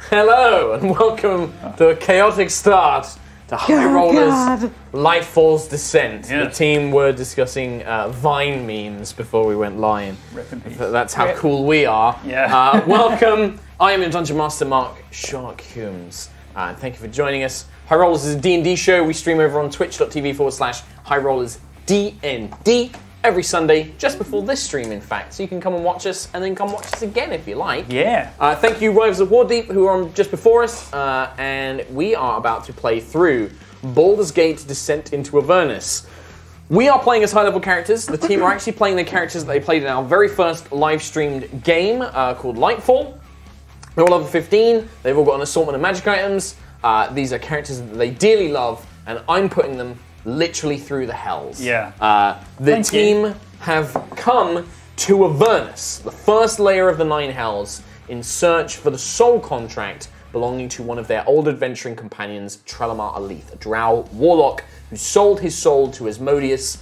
Hello, and welcome to a chaotic start to HighRollers Lightfall's Descent. Yes. The team were discussing Vine memes before we went live. That's how cool we are. Yeah. Welcome. I am your Dungeon Master, Mark Hulmes. Thank you for joining us. HighRollers is a D&D show. We stream over on twitch.tv/HighRollersDND every Sunday, just before this stream, in fact. So you can come and watch us, and then come watch us again if you like. Yeah. Thank you, Rivals of Waterdeep, who are on just before us. And we are about to play through Baldur's Gate Descent into Avernus. We are playing as high-level characters. The team are actually playing the characters that they played in our very first live-streamed game called Lightfall. They're all level 15. They've all got an assortment of magic items. These are characters that they dearly love, and I'm putting them literally through the hells. Yeah. The team have come to Avernus, the first layer of the Nine Hells, in search for the soul contract belonging to one of their old adventuring companions, Trelemar Alith, a drow warlock who sold his soul to Asmodeus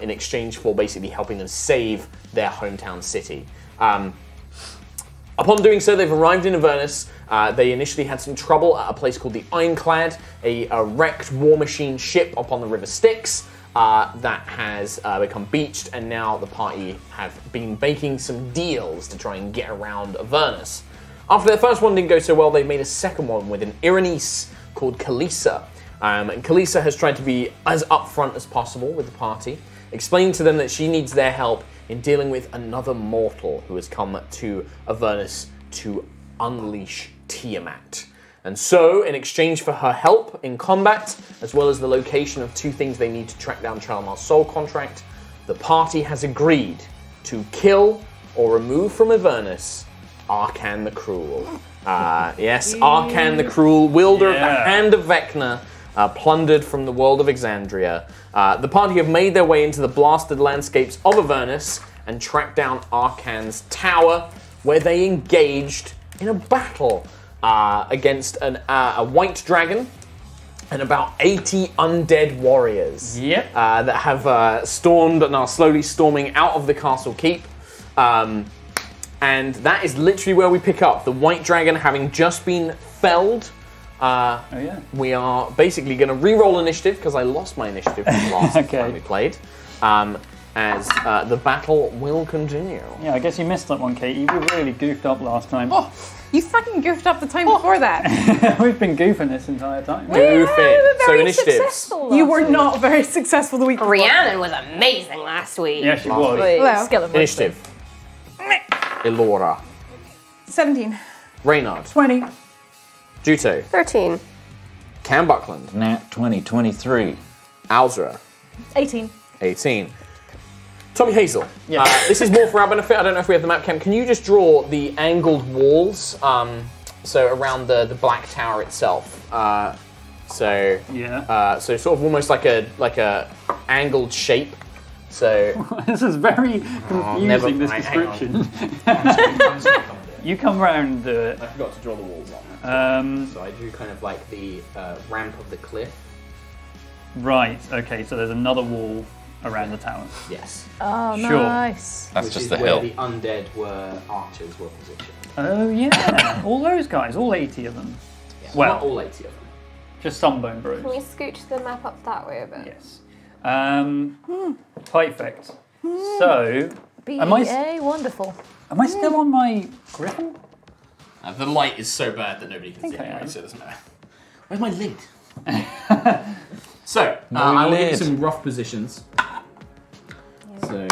in exchange for basically helping them save their hometown city. Upon doing so, they've arrived in Avernus. They initially had some trouble at a place called the Ironclad, a wrecked war machine ship upon the River Styx that has become beached, and now the party have been making some deals to try and get around Avernus. After their first one didn't go so well, they made a second one with an Irenaeus called Kalisa. And Kalisa has tried to be as upfront as possible with the party, explaining to them that she needs their help in dealing with another mortal who has come to Avernus to unleash Tiamat. And so, in exchange for her help in combat, as well as the location of two things they need to track down Trelemar's soul contract, the party has agreed to kill or remove from Avernus Arcan the Cruel. Yes, Arcan the Cruel, wielder of the Hand of Vecna, plundered from the world of Exandria. The party have made their way into the blasted landscapes of Avernus and tracked down Arcan's tower, where they engaged in a battle against a white dragon and about 80 undead warriors that have stormed and are slowly storming out of the castle keep. And that is literally where we pick up. The white dragon having just been felled. We are basically going to re-roll initiative, because I lost my initiative from the last time we played. As the battle will continue. Yeah, I guess you missed that one, Katie. We really goofed up last time. Oh, you fucking goofed up the time before that. We've been goofing this entire time. Goofing. So initiatives. You were not very successful the week before. Rhiannon was amazing last week. Yeah, she was. Initiative. Elora. 17. Reynard. 20. Juto. 13. Cam Buckland. Nat 20, 23. Alzra. 18. 18. Tom Hazell. This is more for our benefit. I don't know if we have the map cam. Can you just draw the angled walls, so around the Black Tower itself? So sort of almost like a angled shape. So this is very confusing. This description. You come round. I forgot to draw the walls on. So I drew kind of like the ramp of the cliff. Right. Okay. So there's another wall around the tower. Yes. Oh, nice. That's Which just is the where hill. the undead archers were positioned. Oh yeah, all those guys, all 80 of them. Yeah, well, not all 80 of them. Just some bone bros. Can we scooch the map up that way a bit? Yes. Perfect. So, wonderful. am I still on my griffin? The light is so bad that nobody can see it, so it doesn't matter. Where's my lid? So, I'll give you some rough positions. So,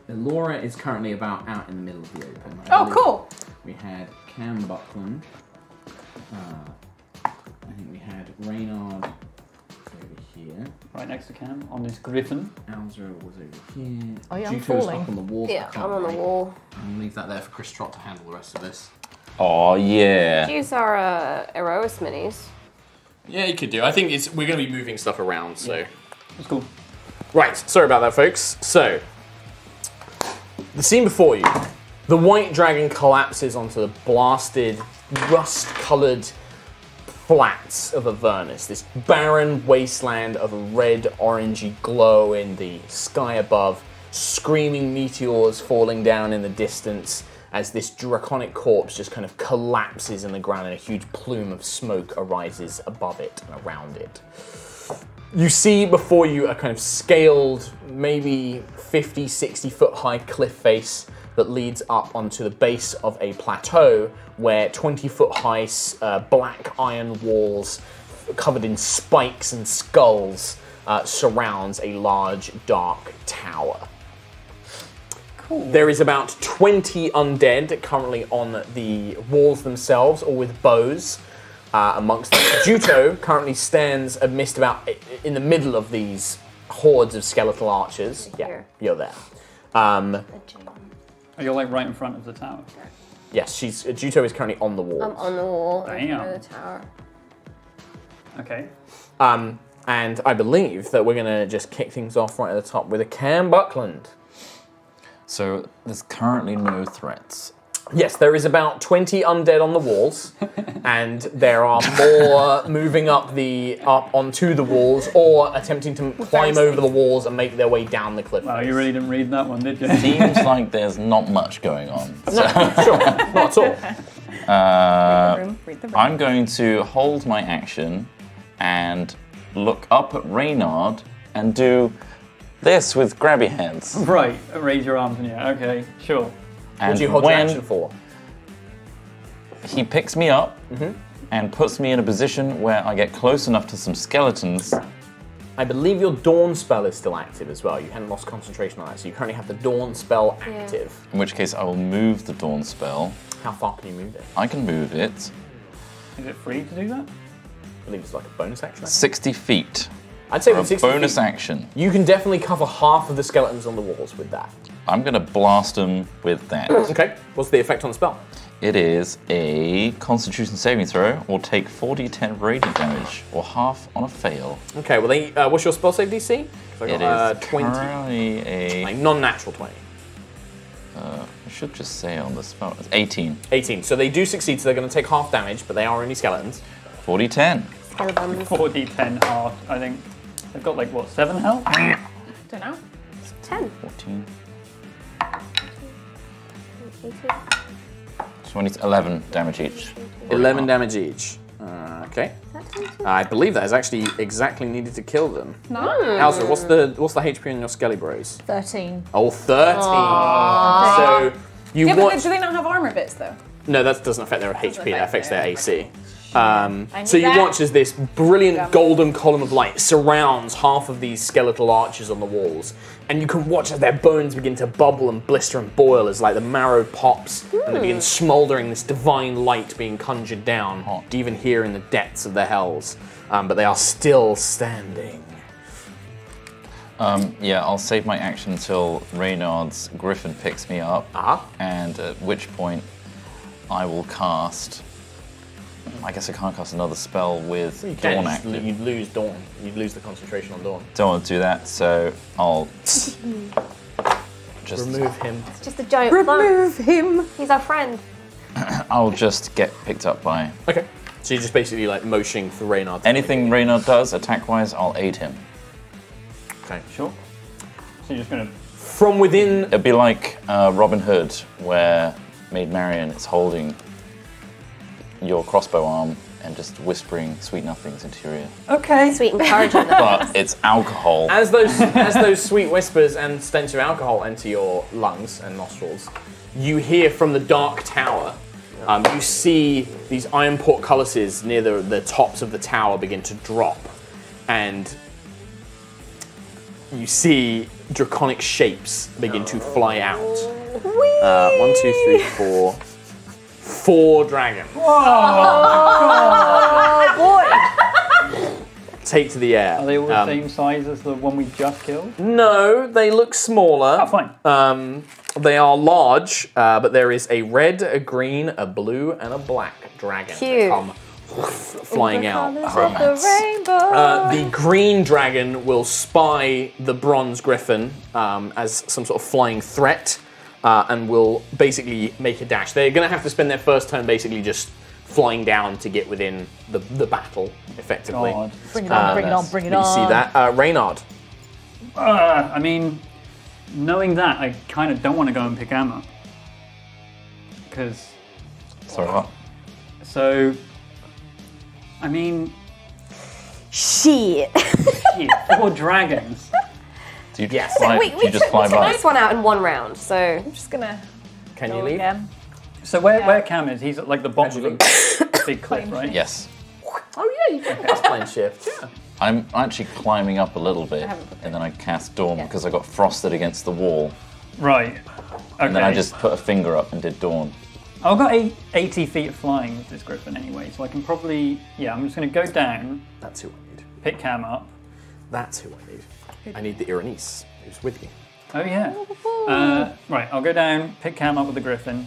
Elora is currently about out in the middle of the open. Cool. We had Cam Buckland. I think we had Reynard over here. Right next to Cam, on this griffin. Alzra was over here. Oh yeah, I'm Juto's falling. up on the wall. Yeah, I'm on the wall. I'll leave that there for Chris Trott to handle the rest of this. Oh, yeah. Use our Erois minis. Yeah, you could do. I think we're going to be moving stuff around, so. That's cool. Right, sorry about that, folks. So, the scene before you. The white dragon collapses onto the blasted, rust-coloured flats of Avernus. This barren wasteland of a red, orangey glow in the sky above. Screaming meteors falling down in the distance. as this draconic corpse just kind of collapses in the ground and a huge plume of smoke arises above it and around it. You see before you a kind of scaled, maybe 50, 60 foot high cliff face that leads up onto the base of a plateau where 20 foot high black iron walls covered in spikes and skulls surrounds a large dark tower. Cool. There is about 20 undead currently on the walls themselves, all with bows. Amongst them, Juto currently stands amidst in the middle of these hordes of skeletal archers. Yeah, you're there. You're like right in front of the tower. Yes, Juto is currently on the wall. I'm on the wall in Damn. front of the tower. Okay. And I believe that we're going to just kick things off right at the top with a Cam Buckland. So there's currently no threats. Yes, there is about 20 undead on the walls, and there are more moving up onto the walls or attempting to climb over the walls and make their way down the cliff. Wow, you really didn't read that one, did you? Seems like there's not much going on. No, sure, not at all. Read the room. I'm going to hold my action and look up at Reynard and do this with grabby hands. Right, raise your arms in the air. Okay, sure. What do you hold your action for? He picks me up and puts me in a position where I get close enough to some skeletons. I believe your Dawn spell is still active as well. You hadn't lost concentration on that, so you currently have the Dawn spell active. In which case I will move the Dawn spell. How far can you move it? I can move it Is it free to do that? I believe it's like a bonus action. 60 feet. I'd say For with a 60 bonus feet, action. you can definitely cover half of the skeletons on the walls with that. I'm going to blast them with that. Okay, what's the effect on the spell? It is a Constitution saving throw, or take 4d10 radiant damage, or half on a fail. Okay, well, what's your spell save DC? 'Cause I It got, is 20. currently a... Like non-natural 20. I should just say on the spell, it's 18. 18. So they do succeed, so they're going to take half damage, but they are only skeletons. 4d10. Skeletons. 4d10 half, I think. They've got like, what, 7 health? Don't know. 10. 14. 18. 20, 11 damage each. 11 damage each. Okay. Is that 22? I believe that is actually exactly needed to kill them. No. Alza, what's the HP on your Skelly Bros? 13. Oh, 13. So you Yeah, but watch. do they not have armor bits though? No, that doesn't affect their HP. That affects their AC. So knew you that. watch as this brilliant golden column of light surrounds half of these skeletal arches on the walls, and you can watch as their bones begin to bubble and blister and boil as like the marrow pops and they begin smouldering. This divine light being conjured down, even here in the depths of the hells. But they are still standing. Yeah, I'll save my action until Reynard's Griffin picks me up, and at which point I will cast... I guess I can't cast another spell with Dawn active. You'd lose Dawn. You'd lose the concentration on Dawn. Don't want to do that, so I'll just Remove him. It's just a giant plant. him. He's our friend. I'll just get picked up by Okay. So you're just basically like motioning for Reynard. anything Reynard does attack-wise. I'll aid him. Okay. Sure. So you're just going to... From within. It'd be like Robin Hood, where Maid Marian is holding your crossbow arm and just whispering sweet nothings into your ear. Okay. Sweet encouragement. But it's alcohol. As those sweet whispers and stench of alcohol enter your lungs and nostrils, you hear from the dark tower. You see these iron portcullises near the tops of the tower begin to drop, and you see draconic shapes begin to fly out. 1, 2, 3, 4. 4 dragons. Take to the air. Are they all the same size as the one we just killed? No, they look smaller. Oh, fine. They are large, but there is a red, a green, a blue, and a black dragon that Cute. come flying out. The The green dragon will spy the bronze griffin as some sort of flying threat, and will basically make a dash. They're going to have to spend their first turn basically just flying down to get within the battle, effectively. God. Bring it on, bring it on, bring it You on. see that? Reynard. I mean, knowing that, I kind of don't want to go and pick ammo. because... Sorry, what? So, I mean... Shit. 4 dragons. Do you, Yes. fly, we do you just took fly by? this one out in 1 round, so... I'm just gonna Can you go leave? again. So where Cam is, he's at like the bottom of Actually- the big cliff, right? Yes. Oh yeah, you can cast plane shift. Yeah. I'm actually climbing up a little bit, and then I cast Dawn because I got frosted against the wall. Right. Okay. And then I just put a finger up and did Dawn. I've got 80 feet of flying with this griffin anyway, so I can probably... Yeah, I'm just going to go down, That's who I need. pick Cam up. That's who I need. I need the Ironice, who's with you. Oh, yeah. Right, I'll go down, pick Cam up with the griffin.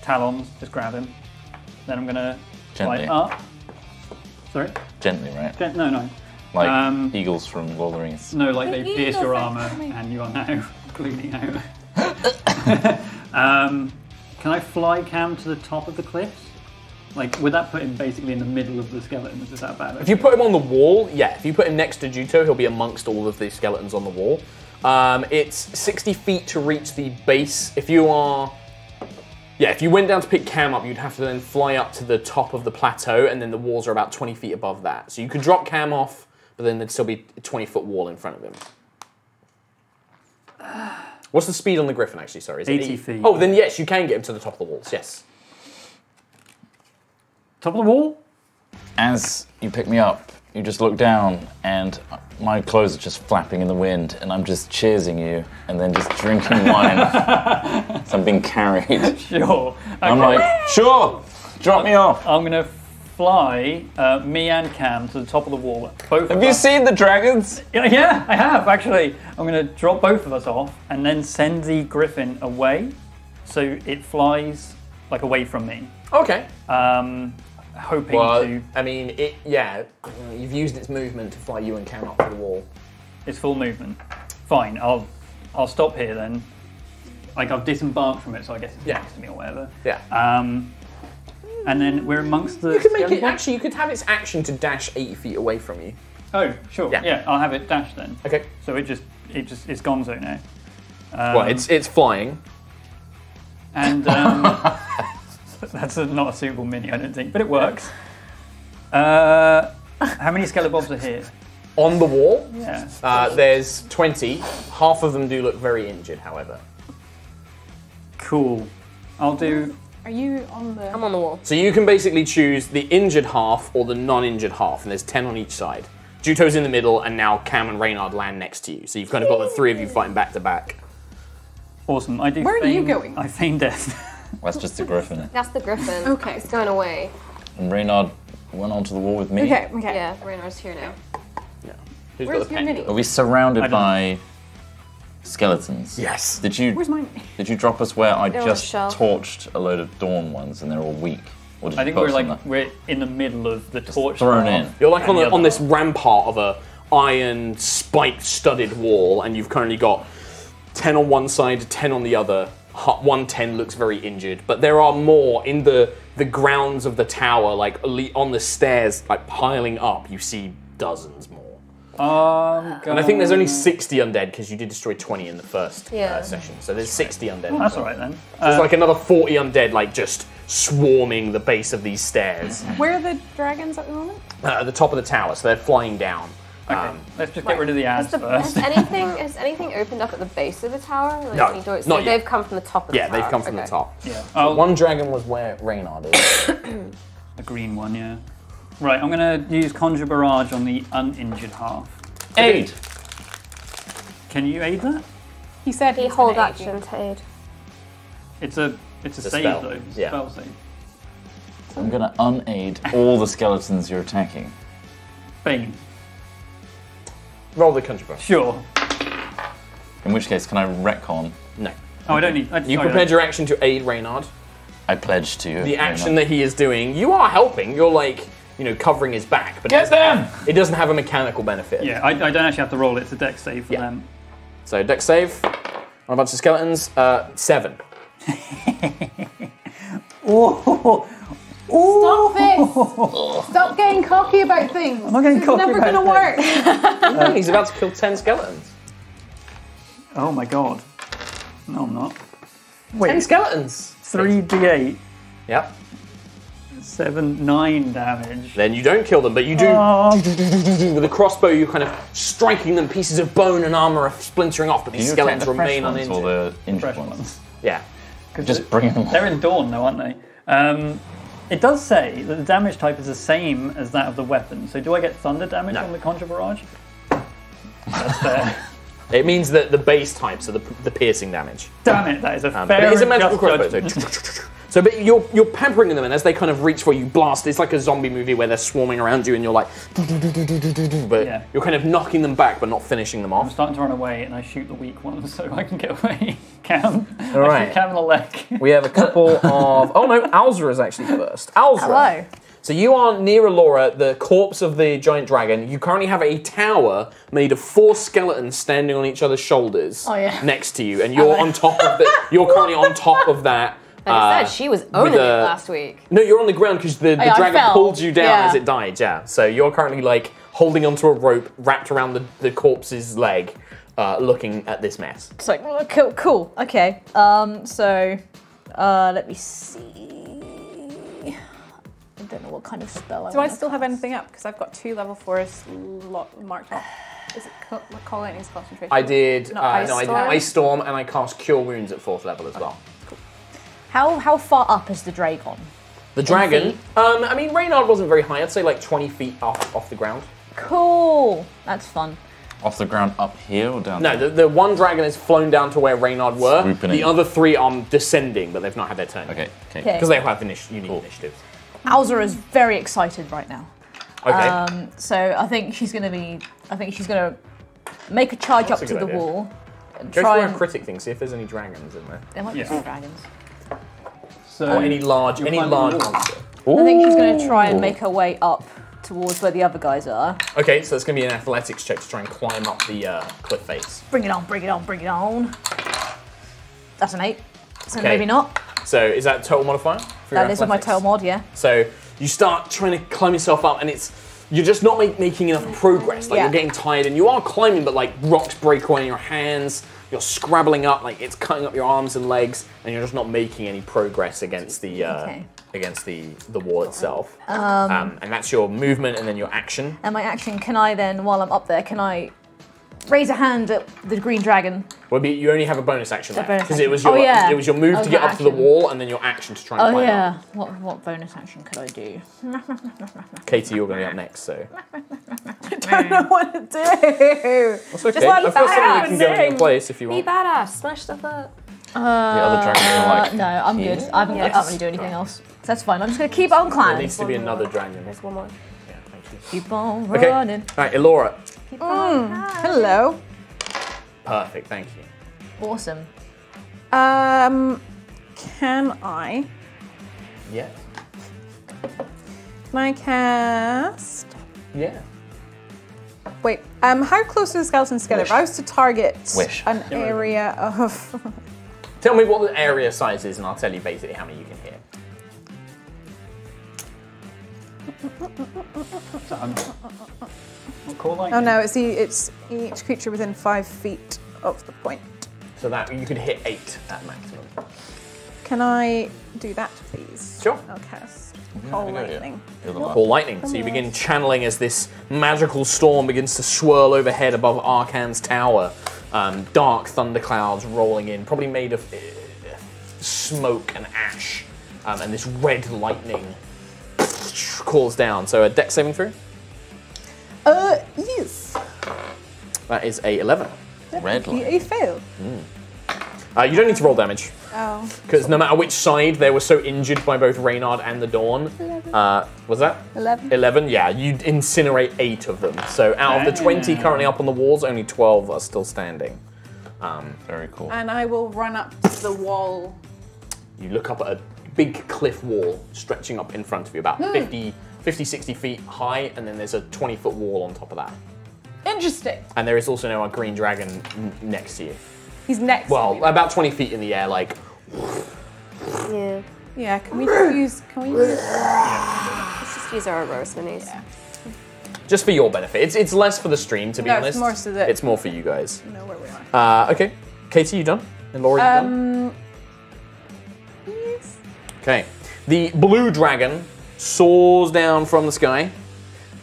Talons, just grab him. Then I'm going to fly Gently. up. Sorry? Gently, right? No. Like eagles from Lord of the Rings. No, like they The pierce your eagles armour are coming. and you are now bleeding out. Can I fly Cam to the top of the cliffs? Like, would that put him basically in the middle of the skeletons? Is that bad? If you put him on the wall, yeah. If you put him next to Juto, he'll be amongst all of the skeletons on the wall. It's 60 feet to reach the base. If you are... Yeah, if you went down to pick Cam up, you'd have to then fly up to the top of the plateau, and then the walls are about 20 feet above that. So you could drop Cam off, but then there'd still be a 20-foot wall in front of him. What's the speed on the Griffin, actually? Sorry, is it 80 feet. Oh, then yes, you can get him to the top of the walls, yes. Top of the wall? As you pick me up, you just look down, and my clothes are just flapping in the wind, and I'm just cheersing you, and then just drinking wine. So I'm being carried. Sure. Okay. I'm like, sure, drop me off. I'm going to fly me and Cam to the top of the wall. Both Have of you us. seen the dragons? Yeah, I have, actually. I'm going to drop both of us off and then send the griffin away so it flies, like, away from me. Okay. Hoping Well, to... I mean, you've used its movement to fly you and Cam up to the wall. It's full movement. Fine, I'll stop here then. Like, I've disembarked from it, so I guess it's next to me or whatever. Yeah. And then we're amongst the... You could make it, skeleton- actually, you could have its action to dash 80 feet away from you. Oh, sure. Yeah. Yeah, I'll have it dash then. Okay. So it's gonzo now. Well, it's flying. And that's not a suitable mini, I don't think, but it works. How many skelebobs are here? On the wall, Yeah. there's 20. Half of them do look very injured, however. Cool. I'll do... Are you on the... I'm on the wall. So you can basically choose the injured half or the non-injured half, and there's 10 on each side. Juto's in the middle, and now Cam and Reynard land next to you. So you've kind of got the 3 of you fighting back to back. Awesome. I do. Where are you feign- going? I feign death. That's just a griffin. That's the griffin. Okay. It's going away. And Reynard went onto the wall with me. Okay. Yeah, Reynard's here now. Yeah. Who's Where's got the your pen? mini? Are we surrounded I don't by skeletons? Yes. Did you Where's mine? Did you drop us where I They're on just the shelf. torched a load of Dawn ones and they're all weak? Or did I you think put we're us on like that? we're in the middle of the torch. thrown path. in. You're like And the on other this half. rampart of a iron spike-studded wall, and you've currently got 10 on one side, 10 on the other. 110 looks very injured, but there are more in the grounds of the tower, like on the stairs, like piling up. You see dozens more. And I think there's only 60 undead because you did destroy 20 in the first session, so there's 60 undead. That's all right then. There's like another 40 undead, like just swarming the base of these stairs Where are the dragons at the moment? at the top of the tower, so they're flying down. Okay, let's just get rid of the ads Has first. has anything opened up at the base of the tower? Like No, any doors? not So yet. they've come from the top of the Yeah, tower. they've come from the Okay. top. Yeah. So one dragon was where Reynard is. A green one, yeah. Right, I'm going to use Conjure Barrage on the uninjured half. Aid! Can you aid that? He said He he's hold gonna aid action to aid. It's a save spell, though. It's a yeah. spell save. I'm gonna unaid all the skeletons you're attacking. Bane. Roll the conjure brush. Sure. In which case, can I retcon? No. Oh, I don't need. You prepared your action to aid Reynard. I pledge to you. The action that he is doing, you are helping. You're like, covering his back, but Get them! it doesn't have a mechanical benefit. Yeah, I don't actually have to roll it. It's a dex save for Yeah. them. So dex save on a bunch of skeletons. 7. Stop this! Stop getting cocky about things. I'm not getting cocky never about gonna work. He's about to kill 10 skeletons. Oh my god. No, I'm not. 10 Wait, skeletons. 3d8. Yep. 9 damage. Then you don't kill them, but you do. With a crossbow, you're kind of striking them. Pieces of bone and armor are splintering off, but these skeletons remain uninjured. Or the injured Fresh ones? ones. Yeah. Just bring them on. They're in Dawn, though, aren't they? It does say that the damage type is the same as that of the weapon. So do I get thunder damage on the Conjure Barrage? That's fair. It means that the base types are the piercing damage. Damn it, that is a But fair it is a and magical just crossbow. judgment. So but you're pampering them, and as they kind of reach for you, blast. It's like a zombie movie where they're swarming around you, and you're like, but Yeah. you're kind of knocking them back, but not finishing them I'm off. starting to run away, and I shoot the weak ones so I can get away. Cam. All I right. shoot Cam in the leg. We have a couple of. Oh no, Alzra is actually first. Alzra. Hello. So you are near Alora, the corpse of the giant dragon. You currently have a tower made of 4 skeletons standing on each other's shoulders next to you, and you're on top of the. You're currently on top of that. Like I said, she was owning it last week. No, you're on the ground because the I dragon fell. pulled you down Yeah. as it died. Yeah. So you're currently like holding onto a rope wrapped around the corpse's leg, looking at this mess. It's like, oh, cool. Okay. So, let me see. I don't know what kind of spell I Do I want. still have anything up? Because I've got 2 level 4s marked up. Is it Call Lightning's concentration? I did. No, I did Storm? Ice Storm, and I cast Cure Wounds at 4th level as well. How far up is the Dragon? The dragon. feet? I mean, Reynard wasn't very high. I'd say like 20 feet off the ground. Cool. That's fun. Off the ground up here or down No, there? the one dragon has flown down to where Reynard were. Swooping The in. other 3 are descending, but they've not had their turn. Okay. Okay. Because they have unique initiatives. Alza is very excited right now. Okay. So I think she's gonna make a charge That's up a to good the idea. wall and Go try for a and. critic thing. See if there's any dragons in there. There might be Yeah. some dragons. So Or any large you're climbing the wall. monster. I think she's gonna try and make her way up towards where the other guys are. Okay, so it's going to be an athletics check to try and climb up the cliff face. Bring it on, bring it on, bring it on. That's an 8. So Okay. maybe not. So is that total modifier? For your That is with my athletics? tail mod, yeah. So you start trying to climb yourself up, and you're just not making enough progress. Like Yeah. you're getting tired, and you are climbing, but like rocks break away in your hands. You're scrabbling up, like it's cutting up your arms and legs, and you're just not making any progress against the wall itself. And that's your movement, and then your action. And my action, can I then, while I'm up there, can I raise a hand at the green dragon? Well, you only have a bonus action A left bonus because it was action. your Oh, yeah. it was your move Oh, to get my up to the action. wall, and then your action to try and Oh climb yeah. up. What bonus action could I do? Katie, you're going to be up next, so I don't know what to do. that's okay. Just let I've got something you can go in your sing. place if you Be want. badass, smash stuff up. The other dragons are like. No, I'm good. I can't really do anything else. That's fine. I'm just gonna keep on There climbing. needs to be another dragon. There's one more. Yeah, thank you. Keep on Okay. running. All right, Elora. Hello. Perfect, thank you. Awesome. Can I Yeah. cast? Yeah. Wait. How close are the skeletons together? If I was to target Wish. an area of. Tell me what the area size is, and I'll tell you basically how many you can hit. Call Lightning. Oh no! It's each creature within 5 feet of the point. So that you could hit 8 at maximum. Can I do that, please? Sure. I'll cast Yeah, Call I go here. Lightning. You're the last. Call lightning. So you begin channeling as this magical storm begins to swirl overhead above Arcan's tower. Dark thunderclouds rolling in, probably made of smoke and ash, and this red lightning calls down. So a dex saving throw. Yes. That is a 11. Red line. You failed. You don't need to roll damage. Oh. Because no matter which side, they were so injured by both Reynard and the Dawn. Was that? 11. 11, yeah. You incinerate 8 of them. So out of the 20 currently up on the walls, only 12 are still standing. Very cool. And I will run up to the wall. You look up at a big cliff wall stretching up in front of you, about 50, 60 feet high, and then there's a 20-foot wall on top of that. Interesting. And there is also now a green dragon next to you. He's next. to Well, me. about 20 feet in the air, like... Yeah. Yeah. Can we use? Let's just use our Aurora minis. Just for your benefit. It's less for the stream, to be No, honest. it's more so that- It's more for you guys. know where we are. Okay. Katie, you done? And Laura, you done? Yes. Okay. The blue dragon soars down from the sky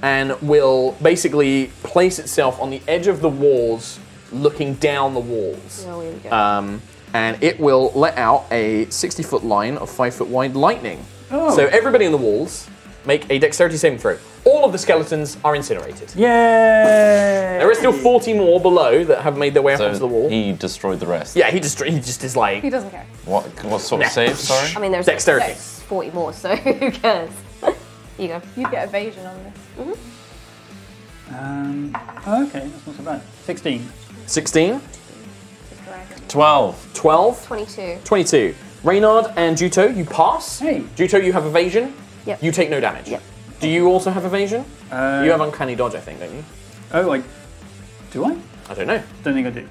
and will basically place itself on the edge of the walls, looking down the walls. Oh, here we go. And it will let out a 60-foot line of 5-foot wide lightning. So everybody in the walls make a dexterity saving throw. All of the skeletons are incinerated. Yay! There are still 40 more below that have made their way up onto the wall. He destroyed the rest. Yeah, he just is like... He doesn't care. What sort of save, sorry? I mean, there's Dexterity. 40 more, so who cares? Here you go. You get evasion on this. Okay, that's not so bad. 16. 16, 12. 12, 22. 22. Reynard and Juto, you pass. Hey. Juto, you have evasion. Yep. You take no damage. Yep. Do you also have evasion? You have uncanny dodge, I think, don't you? Oh, do I? I don't know. Don't think I do.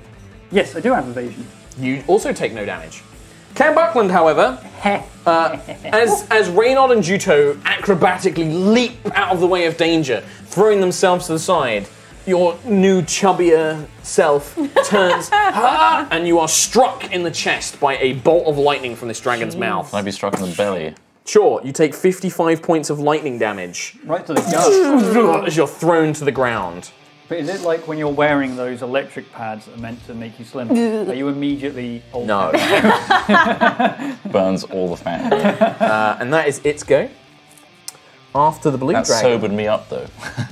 Yes, I do have evasion. You also take no damage. Cam Buckland, however, as Reynard and Juto acrobatically leap out of the way of danger, throwing themselves to the side, your new chubbier self turns and you are struck in the chest by a bolt of lightning from this dragon's mouth. Can I be struck in the belly? Sure, you take 55 points of lightning damage Right to the gut. as you're thrown to the ground. But is it like when you're wearing those electric pads that are meant to make you slim? Are you immediately old? No. Burns all the fat. And that is its go. After the blue That dragon. sobered me up, though.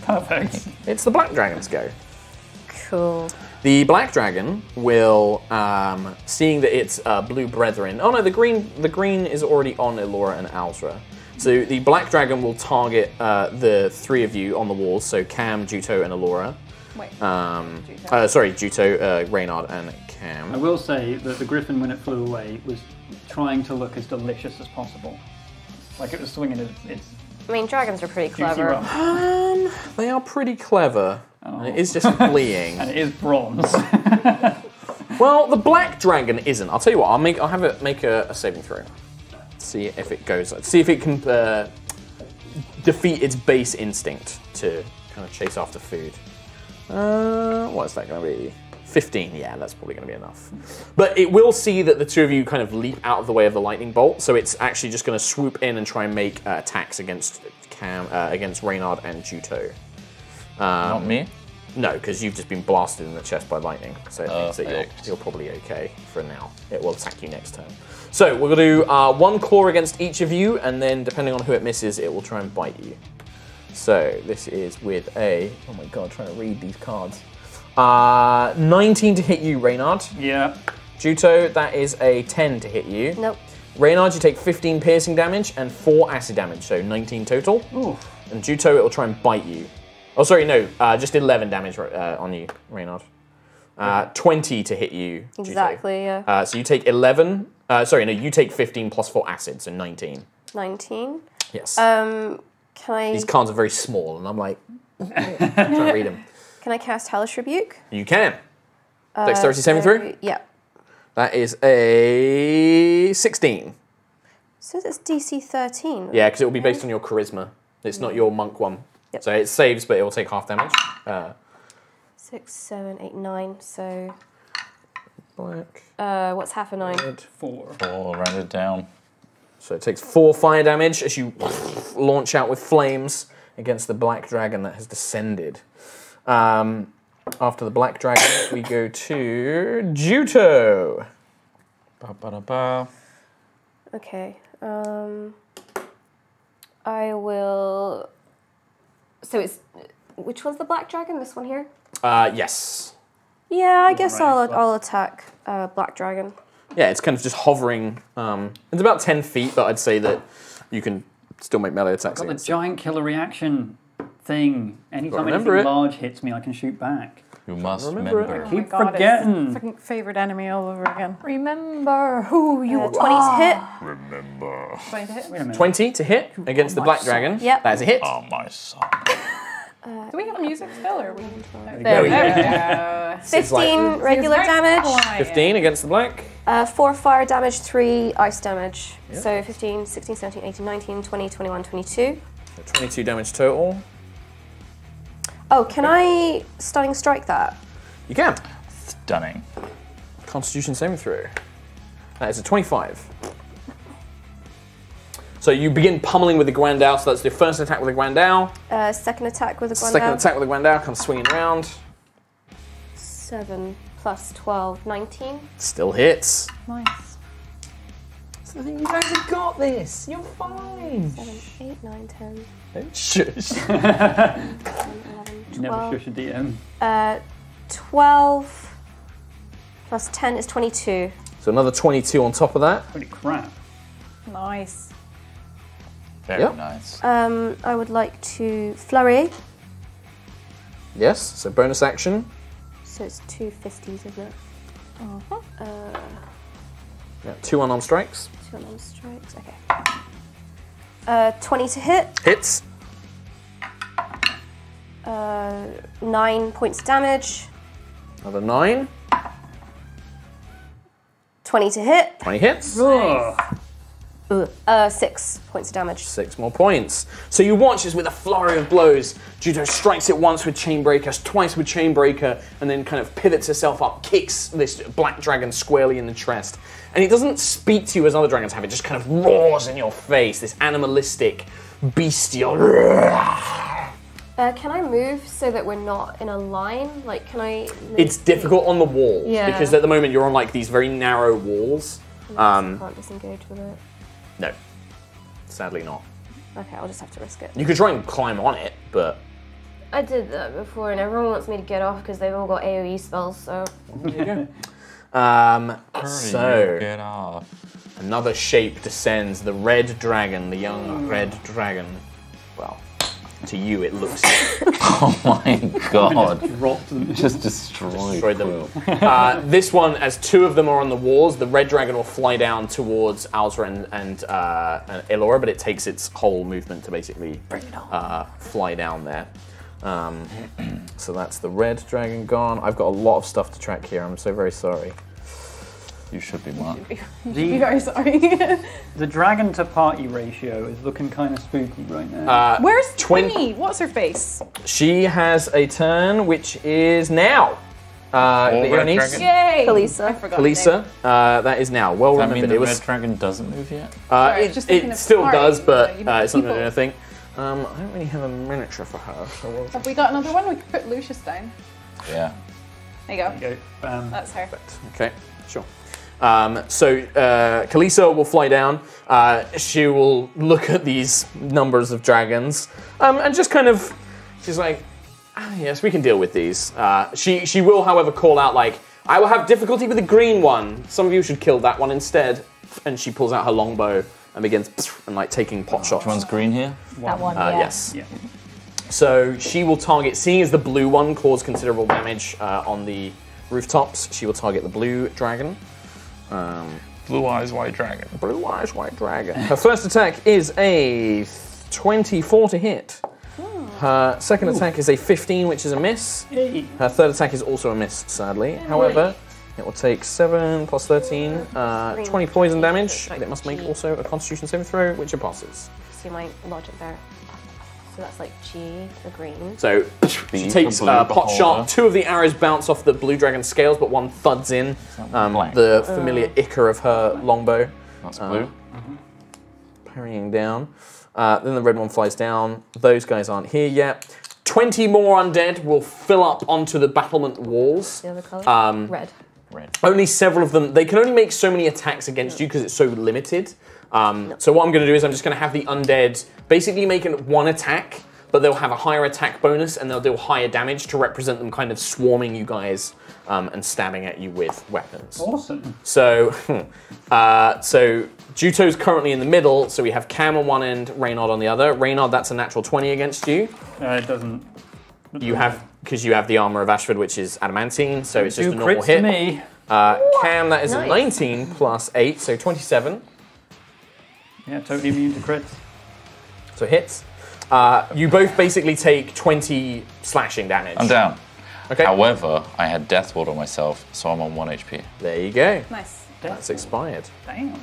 Perfect. It's the black dragon's go. Cool. The black dragon will, seeing that its blue brethren. Oh no, the green is already on Elora and Alzra. So the black dragon will target the three of you on the walls. So Cam, Juto, and Elora. Wait. Juto, Reynard, and Cam. I will say that the griffin, when it flew away, was trying to look as delicious as possible. Like it was swinging its I mean, dragons are pretty juicy clever. rump. They are pretty clever. And it is just fleeing. And it is bronze. Well, the black dragon isn't. I'll tell you what. I'll have it make a saving throw. See if it goes. See if it can defeat its base instinct to kind of chase after food. What is that going to be? 15. Yeah, that's probably going to be enough. But it will see that the two of you kind of leap out of the way of the lightning bolt, so it's actually just going to swoop in and try and make attacks against against Reynard and Juto. Not me? No, because you've just been blasted in the chest by lightning, so it means that Perfect. you're probably okay for now. It will attack you next turn. So we're going to do one claw against each of you, and then depending on who it misses, it will try and bite you. So this is with a... Oh my god, trying to read these cards. 19 to hit you, Reynard. Yeah. Juto, that is a 10 to hit you. Nope. Reynard, you take 15 piercing damage and 4 acid damage, so 19 total. Ooh. And Juto, it will try and bite you. Oh, sorry, no, just 11 damage on you, Reynard. 20 to hit you, Juto. Exactly, yeah. So you take 11. Sorry, no, you take 15 plus 4 acid, so 19. 19. Yes. Can I These cards are very small, and I'm like, trying to read them. can I cast Hellish Rebuke? You can. Dexterity saving throw? Yeah. That is a 16. So it's DC 13. Yeah, because it will be based on your charisma. It's not your monk one. Yep. So it saves, but it will take half damage. 6, 7, 8, 9. So Black. what's half a 9? 4. Or rounded down. So it takes 4 fire damage as you launch out with flames against the black dragon that has descended. After the black dragon, we go to Juto. Ba-ba-da-ba. Okay. I will. So it's which one's the black dragon? This one here. Yes. Yeah, I guess right, I'll attack black dragon. Yeah, it's kind of just hovering. It's about 10 feet, but I'd say that you can still make melee attacks Got the against it. giant killer reaction thing. Anytime remember anything it. large hits me, I can shoot back. You must Remember remember. it. Oh my Keep God, forgetting. It's fucking favorite enemy all over again. Remember who you 20 to hit. Remember. 20 to hit. Wait a minute. 20 to hit against the black dragon. Yep. That is a hit. Oh, my son. Do we have music still, or we? There we go. go. 15 regular damage. 15 against the black. 4 fire damage, 3 ice damage. So 15, 16, 17, 18, 19, 20, 21, 22. 22 damage total. Oh, can I stunning strike that? You can. Stunning. Constitution saving throw. That is a 25. So you begin pummeling with the Guandao, so that's the first attack with the Guandao. Second attack with the Guandao. Second attack with the Guandao, comes swinging around. 7 plus 12, 19. Still hits. Nice. So you guys have got this. You're fine. 7, 8, 9, 10, Shush. 11, 12. Never shush a DM. 12 plus 10 is 22. So another 22 on top of that. Holy crap. Nice. Very Yep. nice. I would like to flurry. Yes, so bonus action. So it's 2 50s, isn't it? Yeah, 2 unarmed strikes. 2 unarmed strikes. Okay. 20 to hit. Hits. 9 points damage. Another 9. 20 to hit. 20 hits. Ugh. 6 points of damage. 6 more points. So you watch as with a flurry of blows, Juto strikes it once with Chainbreaker, twice with Chainbreaker, and then kind of pivots herself up, kicks this black dragon squarely in the chest. And it doesn't speak to you as other dragons have, it just kind of roars in your face, this animalistic, bestial. Can I move so that we're not in a line? Like, can I... It's difficult on the walls, Yeah. because at the moment you're on like these very narrow walls. I can't disengage with it. No, sadly not. Okay, I'll just have to risk it. You could try and climb on it, but I did that before, and everyone wants me to get off because they've all got AoE spells, so... so Get off. another shape descends, the red dragon, the young red dragon. Well, to you it looks Oh my god. Dropped them. Just destroyed them. Quill. This one, as 2 of them are on the walls, the red dragon will fly down towards Alzra and Elora, but it takes its whole movement to basically fly down there. So that's the red dragon gone. I've got a lot of stuff to track here. I'm so very sorry. You should be, Mark. Be very sorry. The dragon to party ratio is looking kind of spooky right now. Where's Twin- Twinny? What's her face? She has a turn, which is now. red Ionis. dragon? Yay! Kalisa. I forgot. her name. Kalisa, that is now. Well Does that mean remembered. the It red was. dragon doesn't move yet? Sorry, I was just thinking It of still party, does, but you know, it's not going to do people. anything. I don't really have a miniature for her, so we'll Have we got another one? We could put Lucius down. Yeah. There you go. There you go. Bam. That's her. Okay, sure. Kalisa will fly down. She will look at these numbers of dragons and just kind of, she's like, yes, we can deal with these. She will, however, call out like, I will have difficulty with the green one. Some of you should kill that one instead. And she pulls out her longbow and begins and like taking pot shots. Which one's green here? That one, yeah. Yes. Yeah. So she will target, seeing as the blue one caused considerable damage on the rooftops, she will target the blue dragon. Blue eyes, white dragon. Blue eyes, white dragon. Her first attack is a 24 to hit. Her second attack is a 15, which is a miss. Yay. Her third attack is also a miss, sadly. However, it will take 7 plus 13, 20 poison damage. It must make also a Constitution saving throw, which it passes. See my logic there. So that's like G for green. So she takes blue pot beholder. shot. 2 of the arrows bounce off the blue dragon's scales, but one thuds in black? the familiar ichor of her longbow, That's blue. parrying down. Then the red one flies down. Those guys aren't here yet. 20 more undead will fill up onto the battlement walls. The other colour? Red. Red. Only several of them. They can only make so many attacks against you because it's so limited. So what I'm going to do is I'm just going to have the undead basically make one attack, but they'll have a higher attack bonus and they'll deal higher damage to represent them kind of swarming you guys and stabbing at you with weapons. Awesome. So, so Juto's currently in the middle, so we have Cam on one end, Reynard on the other. Reynard, that's a natural 20 against you. It doesn't. You have, because you have the armor of Ashford, which is adamantine, so it's just 2 a normal crits hit. to me. Cam, that is a Nice. 19 plus 8, so 27. Yeah, totally immune to crits. So hits. You both basically take 20 slashing damage. I'm down. Okay. However, I had Death Ward on myself, so I'm on 1 HP. There you go. Nice. That's expired. Damn.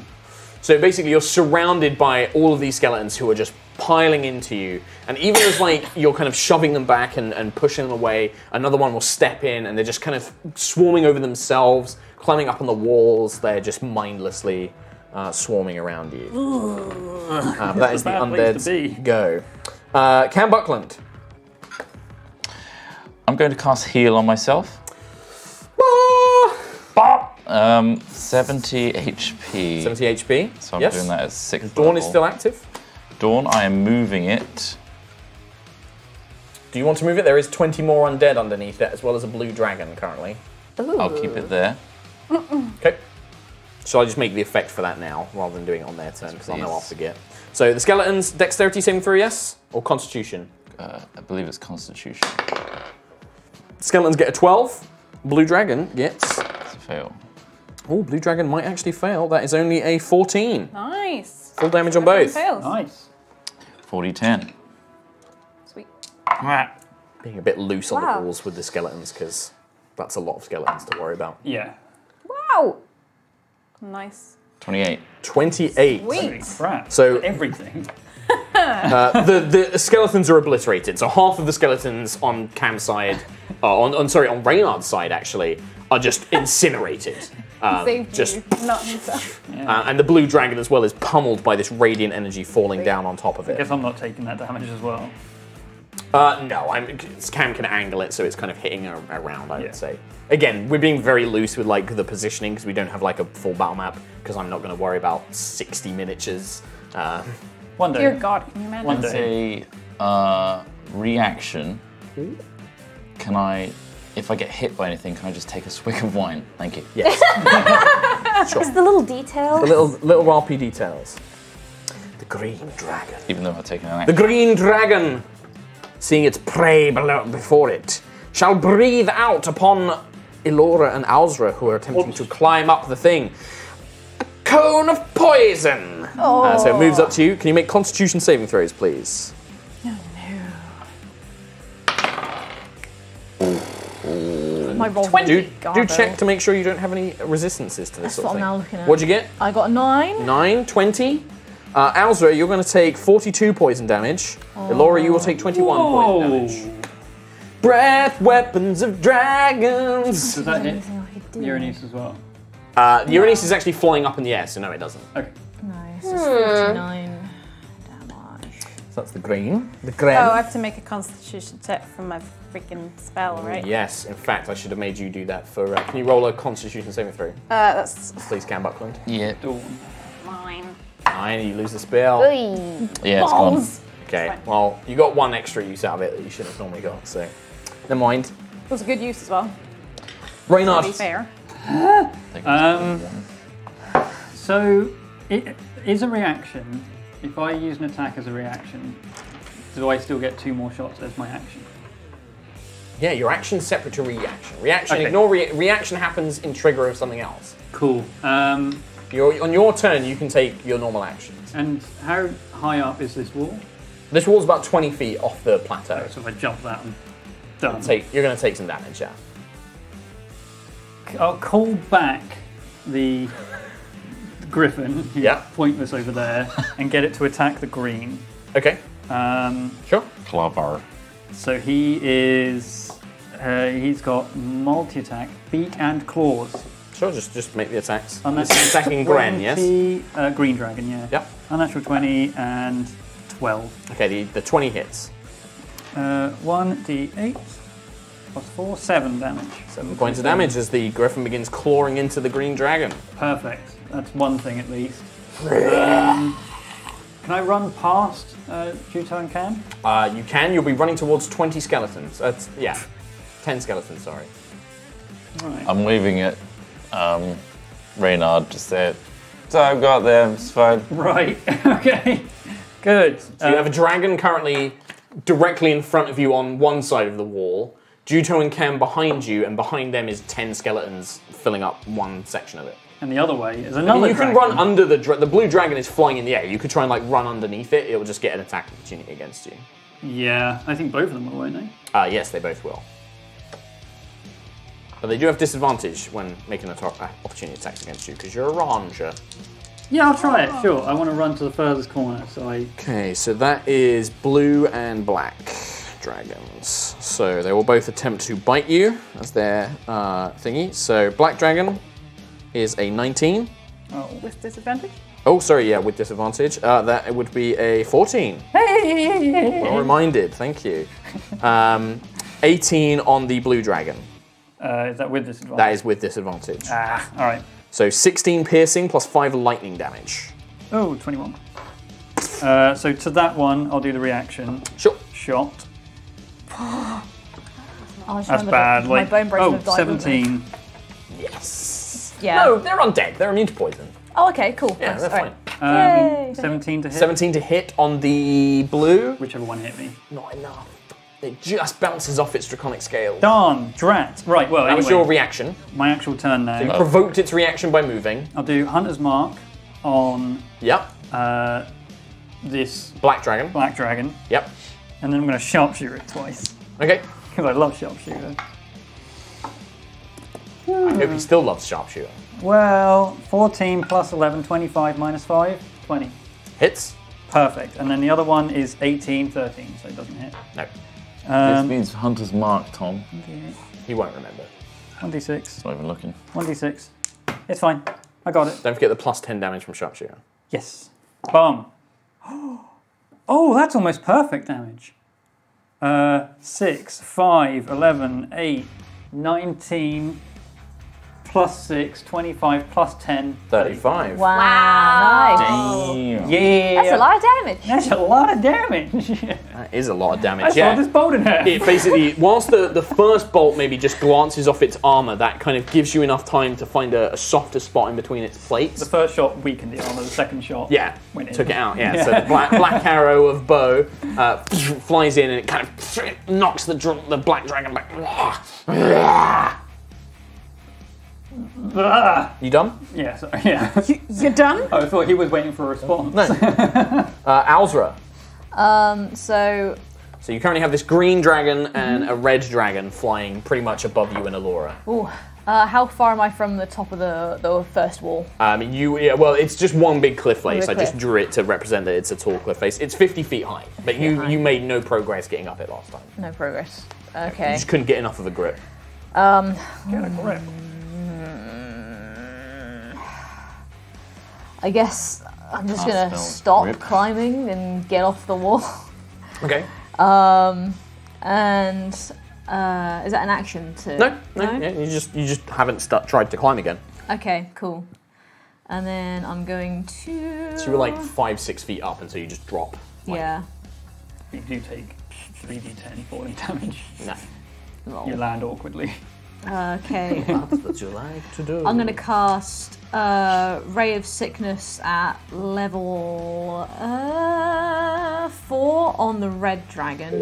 So basically you're surrounded by all of these skeletons who are just piling into you. And even as like you're kind of shoving them back and pushing them away, another one will step in and they're just kind of swarming over themselves, climbing up on the walls. They're just mindlessly swarming around you. That is the bad place to undead's be. go. Cam Buckland. I'm going to cast heal on myself. 70 HP. 70 HP. So I'm yes. doing that at 6th Dawn level. is still active. Dawn, I am moving it. Do you want to move it? There is 20 more undead underneath it, as well as a blue dragon currently. I'll keep it there. Okay. Shall I just make the effect for that now, rather than doing it on their turn, because I know Please. I'll forget. So the skeletons, dexterity saving throw, yes? Or constitution? I believe it's Constitution. Skeletons get a 12. Blue dragon gets... It's a fail. Oh, blue dragon might actually fail. That is only a 14. Nice. Full damage on both. Fails. Nice. 40-10. Sweet. Being a bit loose on Wow. the walls with the skeletons, because that's a lot of skeletons to worry about. Yeah. Wow. Nice. 28. 28. Holy crap. So- everything. The skeletons are obliterated. So half of the skeletons on Cam's side, on Reynard's side actually, are just incinerated. Saved just you, not himself. and the blue dragon as well is pummeled by this radiant energy falling down on top of I it. guess I'm not taking that damage as well. No, Cam can angle it so it's kind of hitting around, I would say. Again, we're being very loose with like the positioning because we don't have like a full battle map because I'm not going to worry about 60 miniatures. One day. Dear God, can you imagine? One It's day. a reaction. Can I, if I get hit by anything, can I just take a swig of wine? Thank you. Yes. It's the little details. The little RP details. The green dragon. Even though I've taken an The action. green dragon, seeing its prey before it, shall breathe out upon Elora and Alzra, who are attempting to climb up the thing. A cone of poison. So it moves up to you. Can you make Constitution saving throws, please? My roll. Do check to make sure you don't have any resistances to this That's sort of what I'm thing. now looking at. What'd you get? I got a 9. 9, 20. Alzra, you're going to take 42 poison damage. Elora, you will take 21 poison damage. Breath weapons of dragons. Does that hit Anything I could do? Uranus as well? Uranus is actually flying up in the air, so no, it doesn't. Okay. Nice. It's 49 damage. So that's the green. The Oh, green. I have to make a constitution check for my freaking spell, right? Yes, in fact, I should have made you do that for. Can you roll a Constitution saving throw, That's please, Cam Buckland? Yeah. Dawn. 9. 9, you lose the spell. Oy. Yeah, it's gone. Okay, well, you got one extra use out of it that you shouldn't have normally got, so never mind. It was a good use as well, to Reynard. be fair. So, it is a reaction. If I use an attack as a reaction, do I still get 2 more shots as my action? Yeah, your action's separate to reaction. Reaction, Okay. ignore reaction happens in trigger of something else. Cool. On your turn, you can take your normal actions. And how high up is this wall? This wall's about 20 feet off the plateau. So if I jump that, I'm done. You're going to take some damage, yeah. I'll call back the griffin, who's Yeah. pointless over there, and get it to attack the green. Okay, sure. Clover. So he's got multi-attack, beak and claws. Sure, just make the attacks. And This is attacking Gren, yes? Green dragon, yeah. Yep. Unnatural 20 and 12. Okay, the 20 hits. 1d8 plus 4, 7 damage. 7 points of damage as the griffin begins clawing into the green dragon. Perfect. That's one thing at least. Can I run past Juto and Cam? You can. You'll be running towards 20 skeletons. 10 skeletons, sorry. Right. I'm waving at Reynard, just there. So I've got them, it's fine. Right. Okay. Good. So you have a dragon currently directly in front of you on one side of the wall, Juto and Cam behind you, and behind them is 10 skeletons filling up one section of it. And the other way is I another mean, you can dragon. run under the blue dragon is flying in the air. You could try and like run underneath it. It will just get an attack opportunity against you. Yeah, I think both of them will, won't they? Yes, they both will. But they do have disadvantage when making opportunity attacks against you because you're a ranger. Yeah, I'll try it, sure. I want to run to the furthest corner, so I... Okay, so that is blue and black dragons. So they will both attempt to bite you as their thingy. So black dragon is a 19. Oh. With disadvantage? Oh, sorry, yeah, with disadvantage. That it would be a 14. Hey! Well reminded, thank you. 18 on the blue dragon. Is that with disadvantage? That is with disadvantage. Ah, all right. So 16 piercing plus 5 lightning damage. Oh, 21. So to that one, I'll do the reaction. Sure. Shot. I just That's remembered bad. that Like, my bone bracer oh, would die, wouldn't 17. Yes. Yeah. No, they're undead. They're immune to poison. Oh, okay, cool. Yeah, Nice. they're All fine. right. Yay. 17 to hit. 17 to hit on the blue. Whichever one hit me. Not enough. It just bounces off its draconic scale. Darn, drat. Right, well, That was anyway, your reaction. my actual turn now. You provoked its reaction by moving. I'll do Hunter's Mark on Yep. this Black dragon. black dragon, Yep. and then I'm going to sharpshooter it twice, Okay. because I love sharpshooter. I hope he still loves sharpshooter. Well, 14 plus 11, 25 minus 5, 20. Hits? Perfect. And then the other one is 18, 13, so it doesn't hit. No. This means Hunter's Mark, Tom. He won't remember. 1d6. Not even looking. 1d6. It's fine. I got it. Don't forget the plus 10 damage from sharpshooter. Yes. Bum. Oh, that's almost perfect damage. 6, 5, 11, 8, 19, plus 6, 25, plus 10, 35. Wow. Nice. Damn. Yeah. That's a lot of damage. That's a lot of damage. That is a lot of I damage. saw this bolt in her. It basically, whilst the first bolt maybe just glances off its armor, that kind of gives you enough time to find a softer spot in between its plates. The first shot weakened the armor, the second shot went in. Took it out, yeah. So the black arrow of bow flies in and it kind of knocks the black dragon back. Ah. You done? Yeah, sorry, yeah. You're done? I thought he was waiting for a response. No. Alzra. So So you currently have this green dragon and a red dragon flying pretty much above you in Allura. ooh, how far am I from the top of the first wall? Well, it's just one big cliff face. I Big just cliff. drew it to represent that it's a tall cliff face. It's 50 feet high, but you made no progress getting up it last time. No progress. You Okay. just couldn't get enough of a grip. Get a grip. I guess I'm just Cast gonna spell stop grip. climbing and get off the wall. Okay. And is that an action to? No. Yeah, you just haven't tried to climb again. Okay, cool. And then I'm going to. So you were like 5-6 feet up, and so you just drop. Yeah. You do take 3d10 falling damage. No. You land awkwardly. Okay. What you like to do? I'm gonna cast Ray of Sickness at level 4 on the red dragon.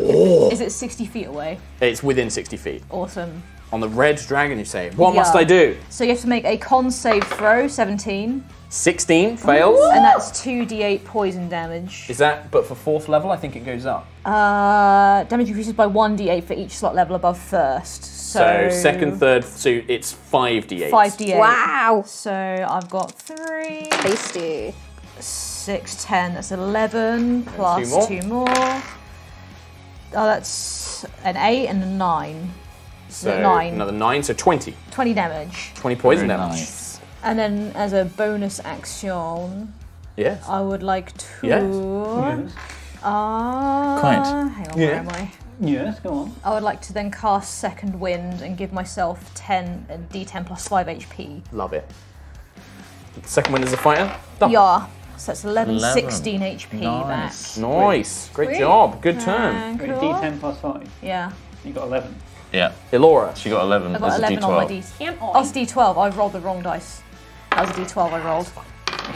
Is it 60 feet away? It's within 60 feet. Awesome. On the red dragon, you say. What must Yeah. I do? So you have to make a con save throw, 17, 16 fails. and that's 2d8 poison damage. Is that? But for 4th level, I think it goes up. Damage increases by 1d8 for each slot level above first. So 2nd, 3rd, so it's 5d8. 5d8. Wow. So I've got 3, Tasty. 6, 10. That's 11 plus more. 2 more. Oh, that's an 8 and a 9. So 9. another 9, so 20. 20 damage. 20 poison Very damage. nice. And then as a bonus action, Yes. I would like to. Yes. Quite. Hang on, where am I? Yes, go on. I would like to then cast Second Wind and give myself d10 plus 5 HP. Love it. Second one is a fighter. Done. Yeah. So that's 11, 11. 16 HP Nice. back. Nice. Great Sweet. job. Good turn. Wait, Cool. d10 plus 5. Yeah. You got 11. Yeah. Elora. She got 11. I got That's a 11 on my d12. D. Oh, it's D12. I rolled the wrong dice. That was a D12 I rolled.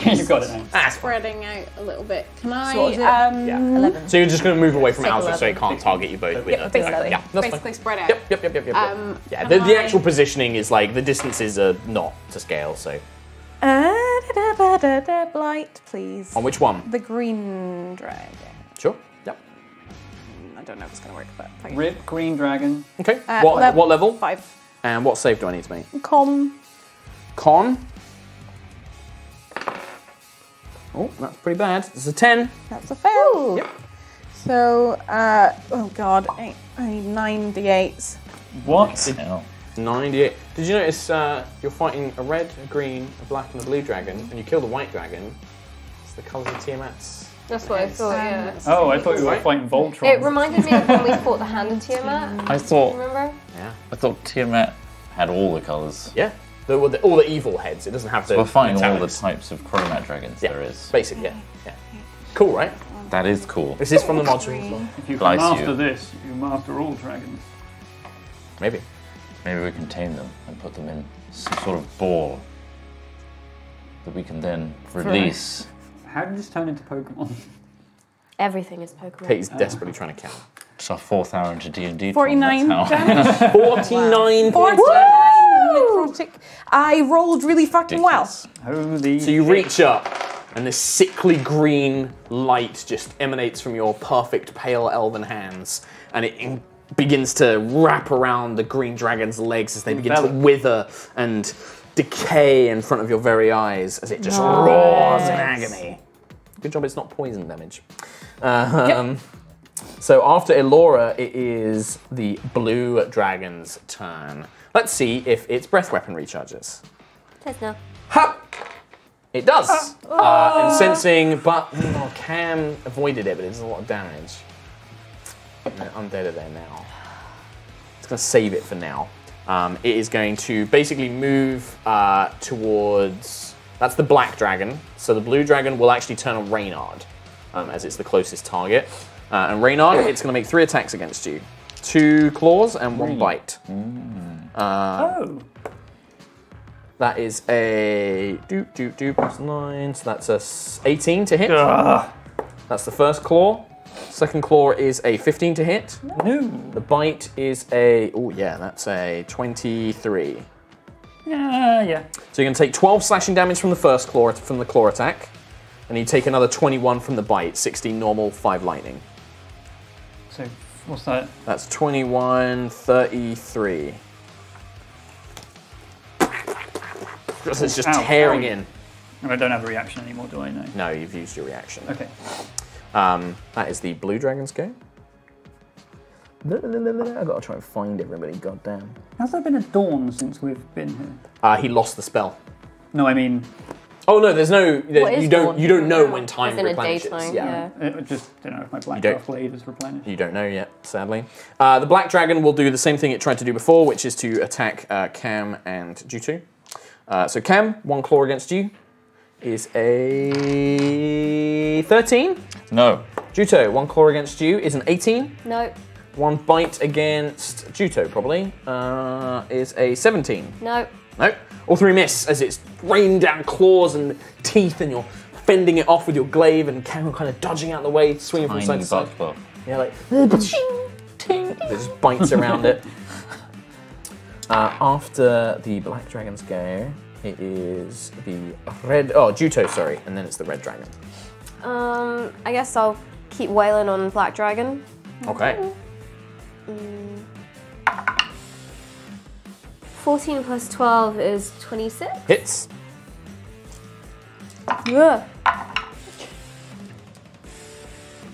You got it now. That's fine. Spreading out a little bit. Can I? So what is it? Yeah. 11. So you're just going to move away from Take Alza so it 11. can't target you both with Yeah, a basically. Yeah, that's Basically fine. spread out. Yep. Yeah, Can the I- actual positioning is like the distances are not to scale, so. Blight, please. On which one? The green dragon. Sure. Yep. I don't know if it's going to work, but fine. Rip, green dragon. Okay. What level? 5. And what save do I need to make? Con. Con. Oh, that's pretty bad. It's a 10. That's a fail. Yep. So, oh god, I need 9 d8s. What? Hell. 98. Did you notice you're fighting a red, a green, a black, and a blue dragon, and you kill the white dragon, It's the colours of Tiamat's. That's what I thought, yeah. Oh, I thought you were fighting Voltron. It reminded me of when we fought the Hand of Tiamat. I thought Remember? Yeah. I thought Tiamat had all the colours. Yeah. All the evil heads. It doesn't have to. We're fighting all the metallics. types of chromat dragons there is. Basically, yeah. Cool, right? That is cool. This is from the module as well. If you can Bless master you. this, you master all dragons. Maybe. Maybe we can tame them and put them in some sort of ball that we can then release. How did this turn into Pokemon? Everything is Pokemon. Kate's desperately trying to count. It's our 4th hour into D&D. 49 Tom, that's how- damage. 49 points. Necrotic. I rolled really fucking well. Ridiculous. Holy So you shit. reach up, and this sickly green light just emanates from your perfect pale elven hands, and it begins to wrap around the green dragon's legs as they begin to Envelop. wither and decay in front of your very eyes as it just roars in agony. Good job it's not poison damage. So after Elora, it is the blue dragon's turn. Let's see if its breath weapon recharges. Says no. Ha! It does. And sensing, but Cam avoided it, but it does a lot of damage. And undead are there now. It's going to save it for now. It is going to basically move towards... That's the black dragon. So the blue dragon will actually turn on Reynard, as it's the closest target. And Reynard, it's going to make 3 attacks against you. 2 claws and 1 bite. Oh. That is a plus 9, so that's a 18 to hit. That's the first claw. Second claw is a 15 to hit. No. The bite is a, that's a 23. Yeah. So you're going to take 12 slashing damage from the first claw, from the claw attack, and you take another 21 from the bite, 16 normal, 5 lightning. So, what's that? That's 21, 33. It's just Ow, tearing ow. in. And I don't have a reaction anymore, do I? No. No, you've used your reaction. Okay. That is the blue dragon's go. I've got to try and find everybody, goddamn. Has there been a dawn since we've been here? He lost the spell. No, I mean, Oh no, there's no. What is You don't. dawn? You don't know when time As in a replenishes. daytime, yeah. yeah. I just don't know if my black don't- draft blade is replenished. You don't know yet, sadly. The black dragon will do the same thing it tried to do before, which is to attack Cam and Jutu. So Cam, 1 claw against you, is a 13. No. Juto, 1 claw against you is an 18. No. 1 bite against Juto, probably, is a 17. No. No, all 3 miss as it's rained down claws and teeth, and you're fending it off with your glaive, and Cam kind of dodging out of the way, swinging from side Tiny to side. butt buff. Yeah, like it just bites around it. After the black dragons go, it is the red. Oh, Juto, sorry, and then it's the red dragon. I guess I'll keep wailing on Black Dragon. Okay. 14 plus 12 is 26. Hits. Yeah.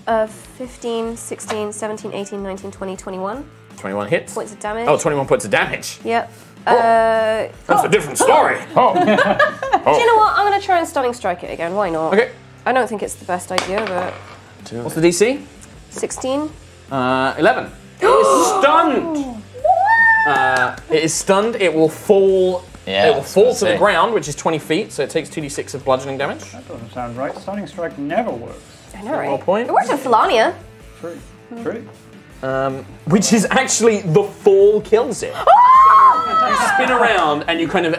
15, 16, 17, 18, 19, 20, 21 21 hits. points of damage. Oh, 21 points of damage. Yep. That's a different story. Do you know what? I'm going to try and Stunning Strike it again. Why not? Okay. I don't think it's the best idea, but... What's the DC? 16? 11. It is stunned. It is stunned. It will fall. Yeah, it will fall I was to gonna the say. ground, which is 20 feet. So it takes 2d6 of bludgeoning damage. That doesn't sound right. Stunning Strike never works. I know, right? Roll point. It worked in Felania. True. True. Which is actually the fall kills it. You spin around and you kind of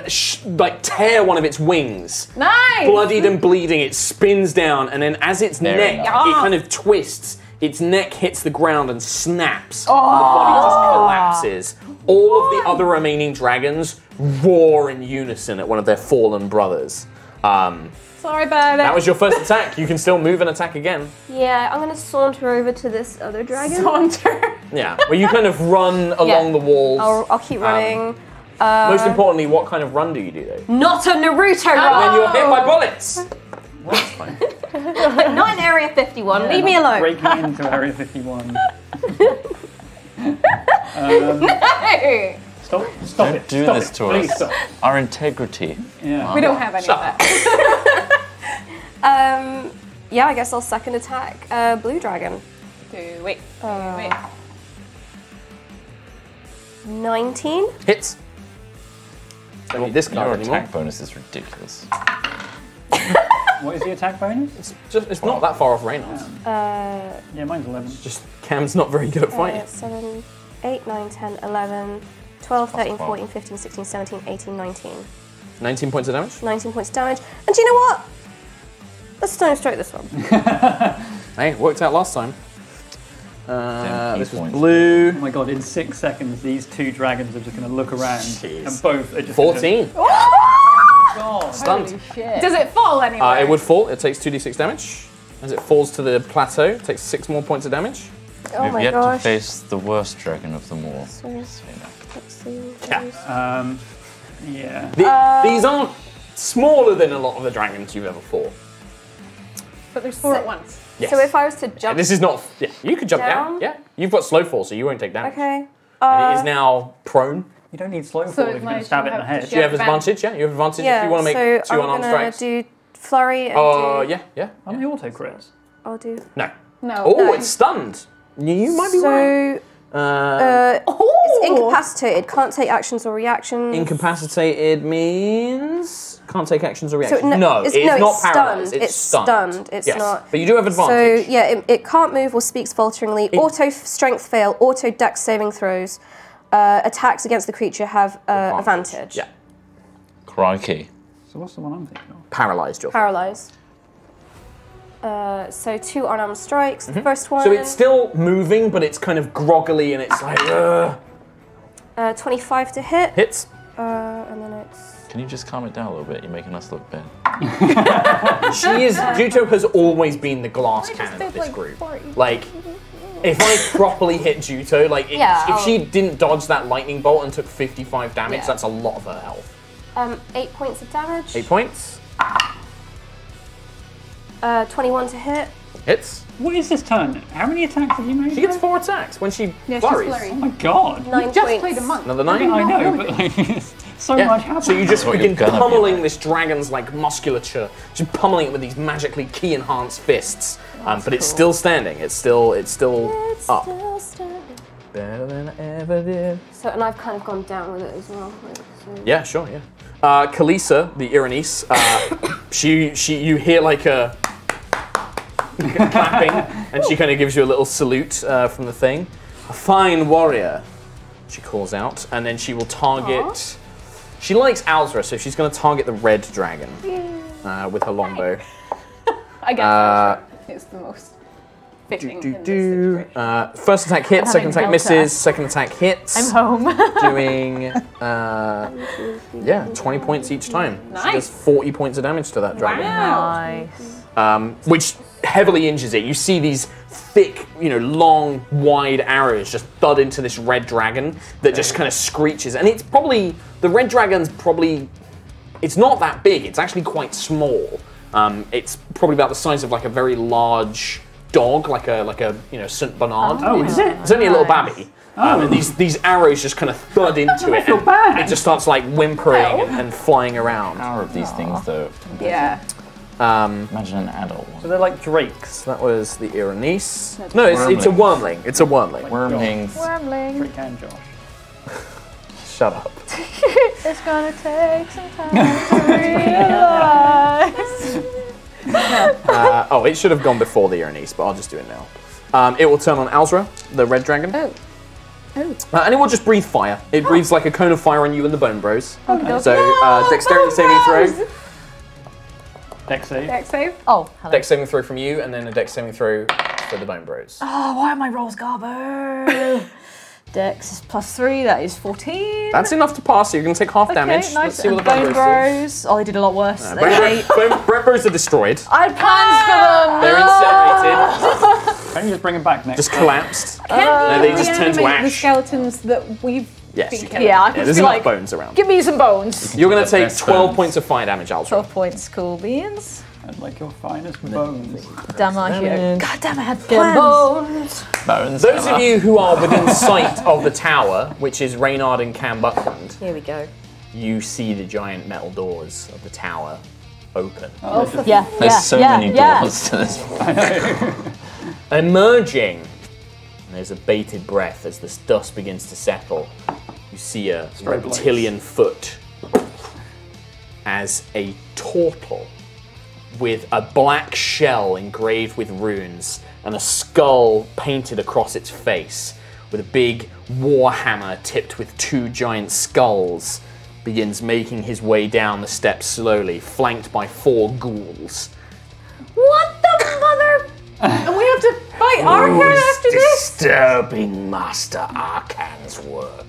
tear one of its wings. Nice! Bloodied and bleeding, it spins down, and then as its Very neck, nice. it kind of twists. Its neck hits the ground and snaps. The body just collapses. All of the other remaining dragons roar in unison at one of their fallen brothers. Sorry about That it. was your first attack. You can still move and attack again. Yeah, I'm going to saunter over to this other dragon. Saunter. Yeah, where you kind of run along the walls. I'll keep running. Most importantly, what kind of run do you do though? Not a Naruto When run! you're hit by bullets. Well, that's fine. Not in Area 51. Leave me alone. Breaking into Area 51. Hey! Stop Don't it. do Stop this it. to Please us. stop. Our integrity. Yeah. We don't have any of that. Yeah, I guess I'll second attack Blue Dragon. Wait. 19. Hits. Don't need this Your card anymore. attack bonus is ridiculous. What is the attack bonus? It's not that far off Reynolds. Yeah, mine's 11. Just Cam's not very good at fighting. 7, 8, 9, 10, 11, 12, 13, 14, 15, 16, 17, 18, 19. 19 points of damage. 19 points of damage. And do you know what? Let's stone stroke this one. Hey, worked out last time. Key This was points. blue. Oh my god, in 6 seconds, these 2 dragons are just going to look around. Jeez. And both are just 14. God. Stunned. Holy shit. Does it fall anywhere? It would fall. It takes 2d6 damage. As it falls to the plateau, it takes 6 more points of damage. Oh We've my yet gosh. to face the worst dragon of them all. Yeah. These aren't smaller than a lot of the dragons you've ever fought. But there's 4 at once. Yes. So if I was to jump. This is not. Yeah, you could jump down. Down? Yeah, you've got slow fall, so you won't take damage. Okay. And it is now prone. You don't need slow So fall it if you're going might to stab it in the have to head. Do you have advantage? Yeah, you have advantage if you want to make so 2 I'm unarmed gonna strikes. do flurry and do. Yeah. How many auto crits? I'll do. No. No. Oh, no. it's stunned. You might be right. So it's incapacitated. Can't take actions or reactions. Incapacitated means can't take actions or reactions. So it's not paralyzed. Stunned. It's stunned. It's yes. not. But you do have advantage. So yeah, it can't move or speaks falteringly. Auto strength fail. Auto dex saving throws. Attacks against the creature have advantage. Yeah. Crikey. So what's the one I'm thinking of? Paralyzed. Your Paralyzed. So 2 unarmed strikes. The first one. So it's still moving, but it's kind of groggily, and it's like 25 to hit. hits. And then it's. Can you just calm it down a little bit? You're making us look bad. Juto has always been the glass cannon of this group. Like, if I properly hit Juto, like, if she didn't dodge that lightning bolt and took 55 damage, that's a lot of her health. 8 points of damage. 8 points. 21 to hit. Hits. What is this turn? How many attacks have you made? She gets 4 attacks when she she's flurries. flurrying. Oh my god. 9 Just points. played a month. Another 9. I know, but like, so Yeah. much happens. So you just That's what begin you're gonna be pummeling like. this dragon's like musculature, just pummeling it with these magically key enhanced fists. But it's still standing. It's still up. Still standing. Better than I ever did. So, and I've kind of gone down with it as well. Like, so. Yeah, sure, yeah. Kalisa, the Iranice, you hear like a clapping, and she kind of gives you a little salute from the thing. A fine warrior, she calls out, and then she will target. She likes Alzra, so she's going to target the red dragon with her longbow. I guess it's the most fitting in this situation. First attack hits, second attack Helter. misses, second attack hits. I'm home. Doing 20 points each time. She Nice. does 40 points of damage to that dragon. Nice. Which heavily injures it. You see these thick, long, wide arrows just thud into this red dragon that just kind of screeches. And it's probably, the red dragon's probably, it's not that big. It's actually quite small. It's probably about the size of like a very large dog, like a Saint Bernard. Oh, is it? It's only a little babby. And these arrows just kind of thud into it. feel And bad. it just starts like whimpering and flying around. Power of these things, though. Yeah. Imagine an adult one. So they're like drakes. So that was the Iranice. No, it's a wormling. It's a wormling. Wormlings. Wormling. Drake and Josh. Shut up. It's gonna take some time to realize. It should have gone before the Iranice, but I'll just do it now. It will turn on Alzra, the red dragon. And it will just breathe fire. It breathes like a cone of fire on you and the Bone Bros. So, dexterity saving throw. Dex save. Dex save. Oh, hello. Dex saving throw from you, and then a dex saving throw for the Bone Bros. Oh, why are my rolls garbage? Dex is +3, that is 14. That's enough to pass, so you're going to take half damage. Okay, Let's nice. see what And the Bone Bone Bros do. Bros. Oh, they did a lot worse. They Bone ate. Bros are destroyed. I had plans for them. They're incinerated. Can you just bring him back next Just time? collapsed. Can they just turn to reanimate the ash. skeletons that we've Yes, been you killing? Yeah, I can there's just be enough like, bones around. give me some bones. You're going to The take best 12 bones. points of fire damage, Alzra. 12 points, cool beans. I'd like your finest bones. Damn, I damage. God damn, I had Good plans. bones. Bones. Those of you who are within sight of the tower, which is Reynard and Cam Buckland, Here we go. you see the giant metal doors of the tower open. Yeah. There's so many doors to this. Emerging, and there's a bated breath as this dust begins to settle. You see a reptilian foot as a turtle with a black shell engraved with runes and a skull painted across its face with a big warhammer tipped with 2 giant skulls begins making his way down the steps slowly, flanked by 4 ghouls. What the mother? And we have to fight Arcan after this? Disturbing Master Arcan's work.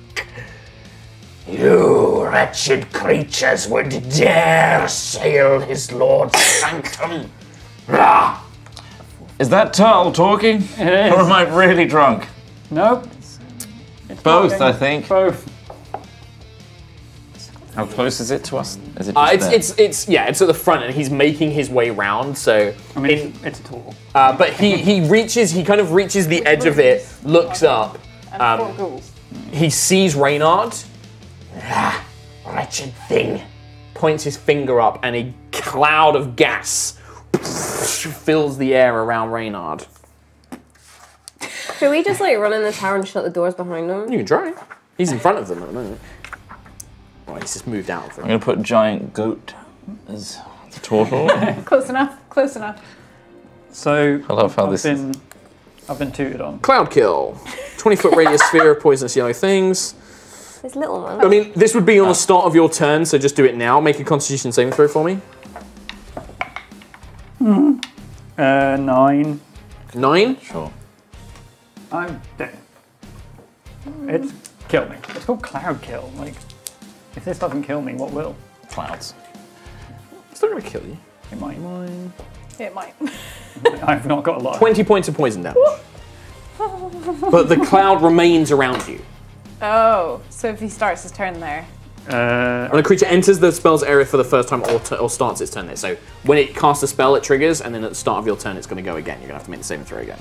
You wretched creatures would dare assail his lord's sanctum. Rah! Is that turtle talking? It is. Or am I really drunk? Nope. It's Both, talking. I think. Both. How close is it to us? Is it just there? It's at the front, and he's making his way round. So, I mean, it's a tool. but he kind of reaches the edge of it, looks up. And 4 ghouls. He sees Reynard, Ah, wretched thing. points his finger up, and a cloud of gas fills the air around Reynard. Should we just like run in the tower and shut the doors behind him? You can try. He's in front of them at the moment. Oh, he's just moved out. I'm going to put giant goat as the turtle. Close enough. Close enough. So I love how this is. I've been tooted on. Cloud kill. 20-foot radius sphere of poisonous yellow things. This little one. I mean, this would be on the start of your turn, so just do it now. Make a Constitution saving throw for me. 9. 9. Sure. I'm dead. It's killed me. It's called cloud kill. Like, if this doesn't kill me, what will? Clouds. It's not going to kill you. It might. It might. I've not got a lot. 20 points of poison damage. But the cloud remains around you. Oh, so if he starts his turn there. When a creature enters the spell's area for the first time or starts its turn there. So when it casts a spell, it triggers, and then at the start of your turn, it's going to go again. You're going to have to make the saving throw again.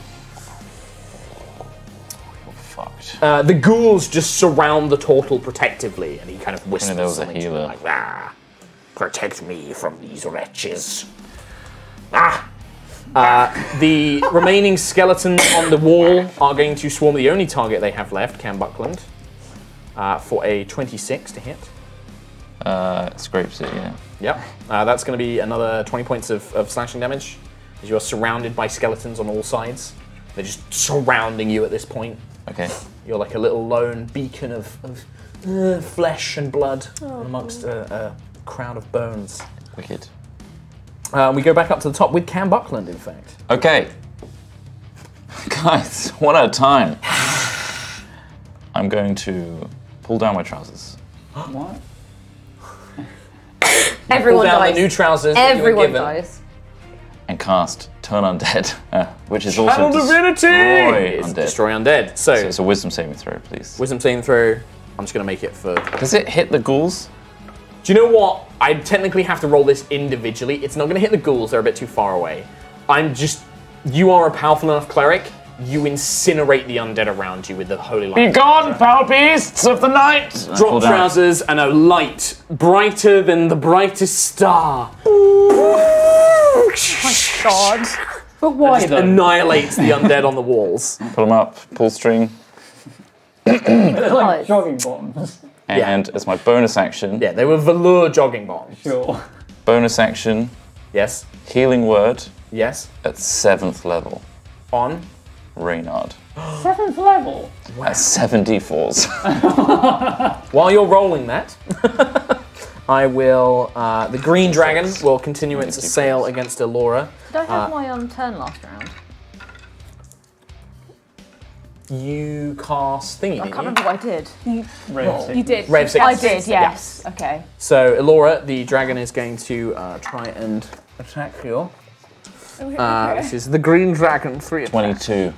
Fucked. The ghouls just surround the turtle protectively, and he kind of whispers there was a something to them, healer. like, Ah, protect me from these wretches. the remaining skeletons on the wall are going to swarm the only target they have left, Cam Buckland, for a 26 to hit. Scrapes it, yeah. Yep. That's going to be another 20 points of slashing damage, as you are surrounded by skeletons on all sides. They're just surrounding you at this point. Okay. You're like a little lone beacon of flesh and blood amongst a crowd of bones. Wicked. We go back up to the top with Cam Buckland, in fact. Okay. Guys, one at a time. I'm going to pull down my trousers What? Everyone Pull down dies. the new trousers that you were Everyone given. dies. and cast Turn Undead, which is Channel also Divinity! Destroy It's Undead. Destroy Undead. So, So it's a Wisdom saving throw, please. Wisdom saving throw. I'm just going to make it for... Does it hit the ghouls? Do you know what? I technically have to roll this individually. It's not going to hit the ghouls. They're a bit too far away. You are a powerful enough cleric. You incinerate the undead around you with the holy light. Be gone, foul beasts of the night! Drop trousers and a light brighter than the brightest star. God. But why Just though? annihilates the undead on the walls. Pull them up, pull string, They're like jogging bottoms. and as my bonus action, Yeah, they were velour jogging bombs. Sure. bonus action, Yes. healing word Yes. at 7th level. On. Reynard. 7th level. At 74s. While you're rolling that, I will. The green dragon will continue its assail against Elora. Did I have my turn last round? You cast thingy, I didn't can't you? remember what I did. You did. Rev six. I did, yes. Okay. So Elora, the dragon, is going to try and attack you. This is the green dragon. 3 attacks. 22.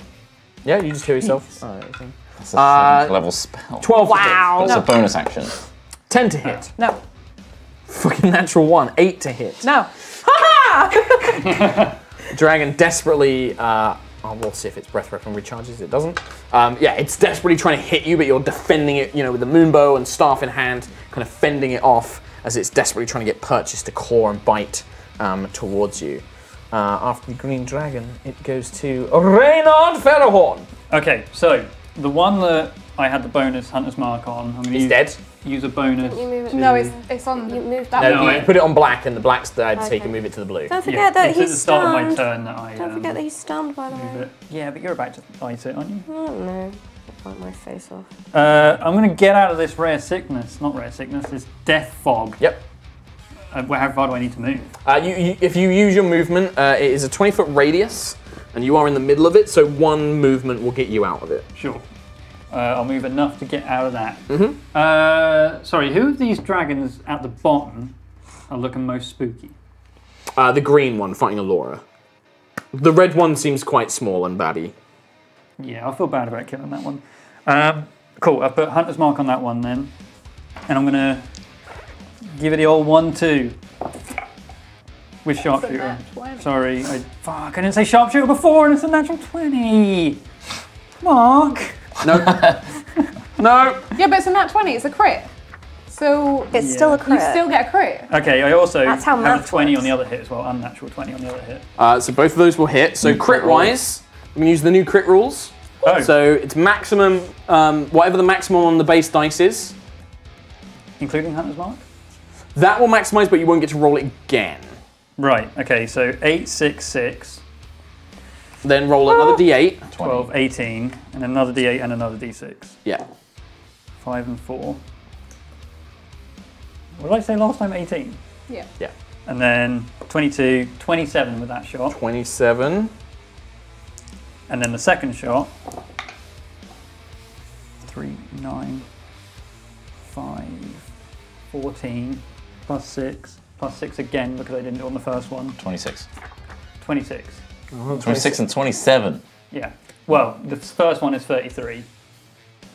Yeah, you just heal yourself. That's a 7th level spell. 12 to hit. That's a bonus action. 10 to hit. No. Fucking natural 1. 8 to hit. No. Dragon desperately. We'll see if its breath weapon recharges. It doesn't. Yeah, it's desperately trying to hit you, but you're defending it. With the moonbow and staff in hand, kind of fending it off as it's desperately trying to get purchased to claw and bite towards you. After the green dragon, it goes to Reynard Ferrohorn. Okay, so the one that I had the bonus Hunter's Mark on, I'm going to use a bonus. You move it. No, it's on. You moved that that. No, one. you put it on black, and the black's dead, so you Okay. can move it to the blue. Don't forget that it's at he's the start of my stunned. turn that I Don't forget that he's stunned, by the move way. it. Yeah, but you're about to ice it, aren't you? I don't know. I'll wipe my face off. I'm going to get out of this rare sickness. Not rare sickness, this death fog. Yep. How far do I need to move? If you use your movement, it is a 20-foot radius, and you are in the middle of it, so one movement will get you out of it. Sure. I'll move enough to get out of that. Mm-hmm. Sorry, who of these dragons at the bottom are looking most spooky? The green one fighting Allura. The red one seems quite small and batty. Yeah, I feel bad about killing that one. Cool, I've put Hunter's Mark on that one then. And I'm going to give it the old 1-2. With Sharpshooter. Sorry, I didn't say Sharpshooter before and it's a natural 20. Mark. No. No. Yeah, but it's a nat 20. It's a crit. So It's still a crit. you still get a crit. Okay, I also That's how have a math 20 works. on the other hit as well. Unnatural 20 on the other hit. So both of those will hit. So crit-wise, we can use the new crit rules. Oh. So it's maximum, whatever the maximum on the base dice is, Including Hunter's Mark? that will maximize, but you won't get to roll it again. Right, okay, so 8, 6, 6, Then roll another d8. 12, 18, and another d8 and another d6. Yeah. 5 and 4. What did I say last time? 18. Yeah. Yeah. And then 22, 27 with that shot. 27. And then the second shot. 3, 9, 5, 14, plus 6, plus 6 again because I didn't do it on the first one. 26. 26. 26 and 27. Yeah. Well, the first one is 33.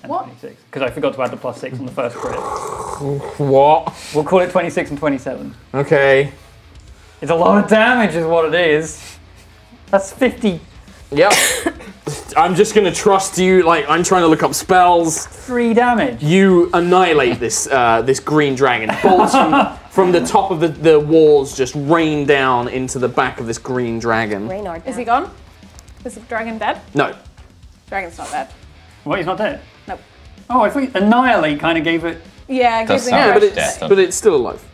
And What? 26. Because I forgot to add the plus 6 on the first crit. What? We'll call it 26 and 27. Okay. It's a lot of damage is what it is. That's 50. Yep. I'm just gonna trust you. Like I'm trying to look up spells. 3 damage. You annihilate this this green dragon. Bolts from the top of the walls just rain down into the back of this green dragon. Reynard. Is he gone? Is the dragon dead? No. Dragon's not dead. What, he's not dead? Nope. Oh, I thought Annihilate kind of gave it... Yeah, Does gives me sound Yeah, a but like rush. death. but it's still alive.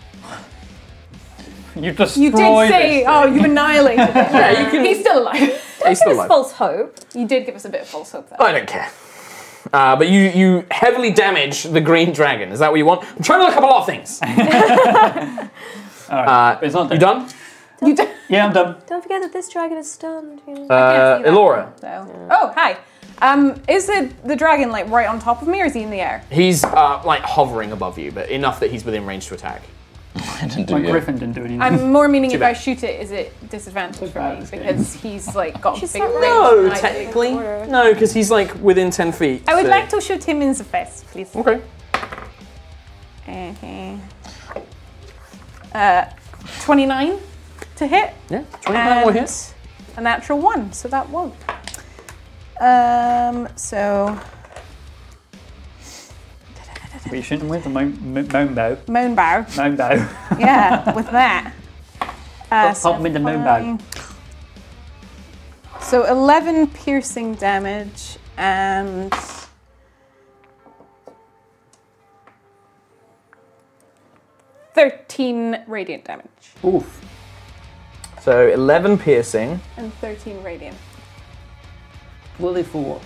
You've destroyed You did say, this oh, thing. you annihilated it. Yeah, you can. He's still alive. He's still It's alive. false hope. You did give us a bit of false hope there. I don't care. But you heavily damage the green dragon. Is that what you want? I'm trying to look up a lot of things. Alright, but it's not dead. You done? You did. Yeah, I'm done. Don't forget that this dragon is stunned. You know. I can't see that. Elora. So. Oh, hi. Is the dragon like right on top of me, or is he in the air? He's like hovering above you, but enough that he's within range to attack. I didn't do My you. Griffin didn't do anything. I'm more meaning if bad. I shoot it, is it disadvantage for bad, me this game. because he's like got a big range. No, and I do. technically. No, because he's like within 10 feet. I would so- like to shoot him in the face, please. Okay. 29 to hit. Yeah, 29 will And hit. a natural 1, so that won't. So What are you shooting with? The moon bow. moan bow. Moon bow. Yeah, with that. Pop him in the moon bow. So 11 piercing damage and 13 radiant damage. Oof. So 11 piercing. And 13 radiant. What are they for?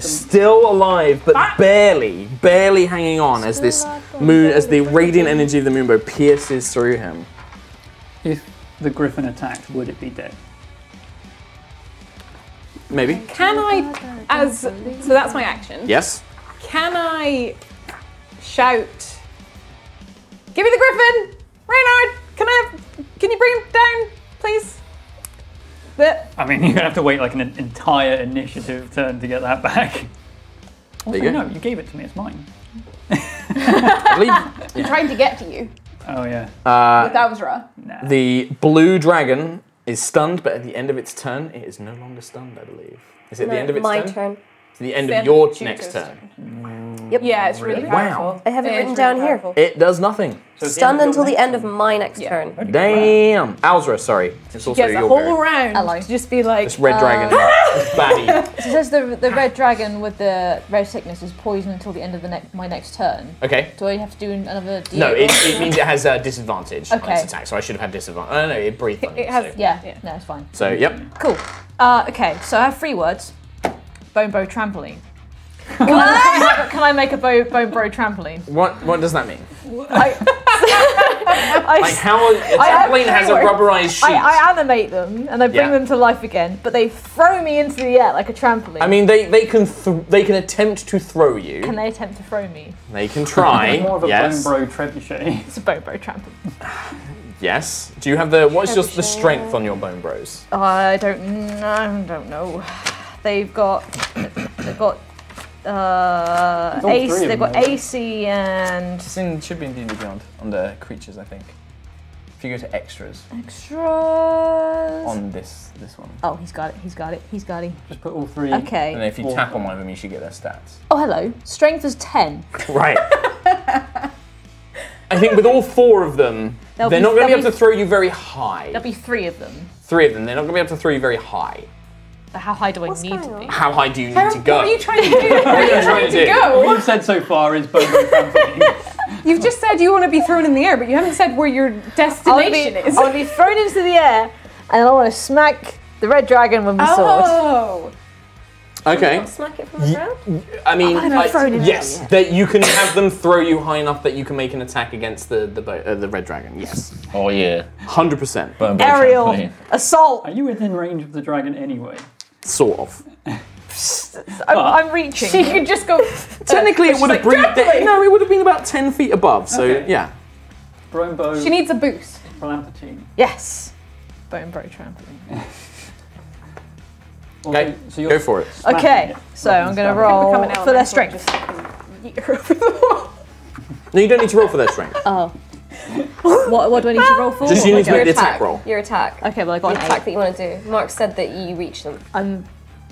Still alive, but barely hanging on as this moon, as the radiant energy of the moonbow pierces through him. If the Griffin attacked, would it be dead? Maybe. Can I, so that's my action. Yes. Can I shout, give me the Griffin! Reynard, can you bring him down, please? I mean, you're gonna have to wait like an entire initiative turn to get that back. Also, There you go. no, you gave it to me. It's mine. I believe I'm trying to get to you Oh yeah. with Avzra. Nah. the blue dragon is stunned, but at the end of its turn, it is no longer stunned, I believe. Is it the end of its my turn? turn. It's the end Then of your Juto's next turn. Yep. Yeah, it's really powerful. Wow. I have it It's written really down here. powerful. It does nothing. So it's Stunned the end until of the your end next of my next turn. Damn. Alzra, sorry. It's also Yes, a your whole go. round Hello. to just be like, This red dragon. This baddie. So it says the red dragon with the red sickness is poisoned until the end of my next turn. Okay. Do I have to do another D8? No, it means it has a disadvantage on Okay. its attack, so I should have had disadvantage. Oh, no, it breathed on It you, has- so. Yeah, no, it's fine. So, yep. Cool. Okay, so I have 3 words. Bone bow trampoline. Can I make a bone bow trampoline? What does that mean? I Like how a trampoline has a rubberized sheet. I animate them and I bring Yeah. them to life again, but they throw me into the air like a trampoline. I mean, they can attempt to throw you. Can they attempt to throw me? They can try. More of a Yes. bone bro trebuchet. It's a bone bow trampoline. Yes. Do you have what's the strength on your bone bros? I don't know. They've got all AC. three of They've got them, AC and Should be in D&D Beyond under creatures, I think. If you go to extras extras. on this one, Oh, he's got it. Just put all 3. Okay. and if you Well- tap on one of them, you should get their stats. Oh, hello. Strength is 10. Right. I think with all 4 of them, They'll they're be- not going to be they'll able to be- throw you very high. There'll be 3 of them. 3 of them, they're not going to be able to throw you very high. But how high do I What's need going to on? be? How high do you need to go? what are you trying to do? Where are you trying to What go? you've said so far is bone bro trampoline. You've just said you want to be thrown in the air, but you haven't said where your destination is. I want to be thrown into the air, and I want to smack the red dragon with my sword. Oh. Okay. Smack it from the ground? I mean, thrown in yes, that you can have them throw you high enough that you can make an attack against the red dragon. Yes, Oh yeah. 100%. Bone bro Aerial trampoline. assault. Are you within range of the dragon anyway? Sort of. I'm reaching. She could just go. Technically, it would have breathed. "Trampoline!" No, it would have been about 10 feet above. So Okay. yeah. Bone bow She needs a boost. Palampoline. Yes. Bone bro trampoline. Okay, So you're go for it. smacking Okay, it so rather I'm than going to stabbing it. roll Become an for their elemental, strength. just yeet her over the wall. No, you don't need to roll for their strength. Oh. What do I need to roll for? Just you need to Your make the attack roll. Your attack. Okay, well I The got attack an that you want to do. Mark said that you reach them. 8.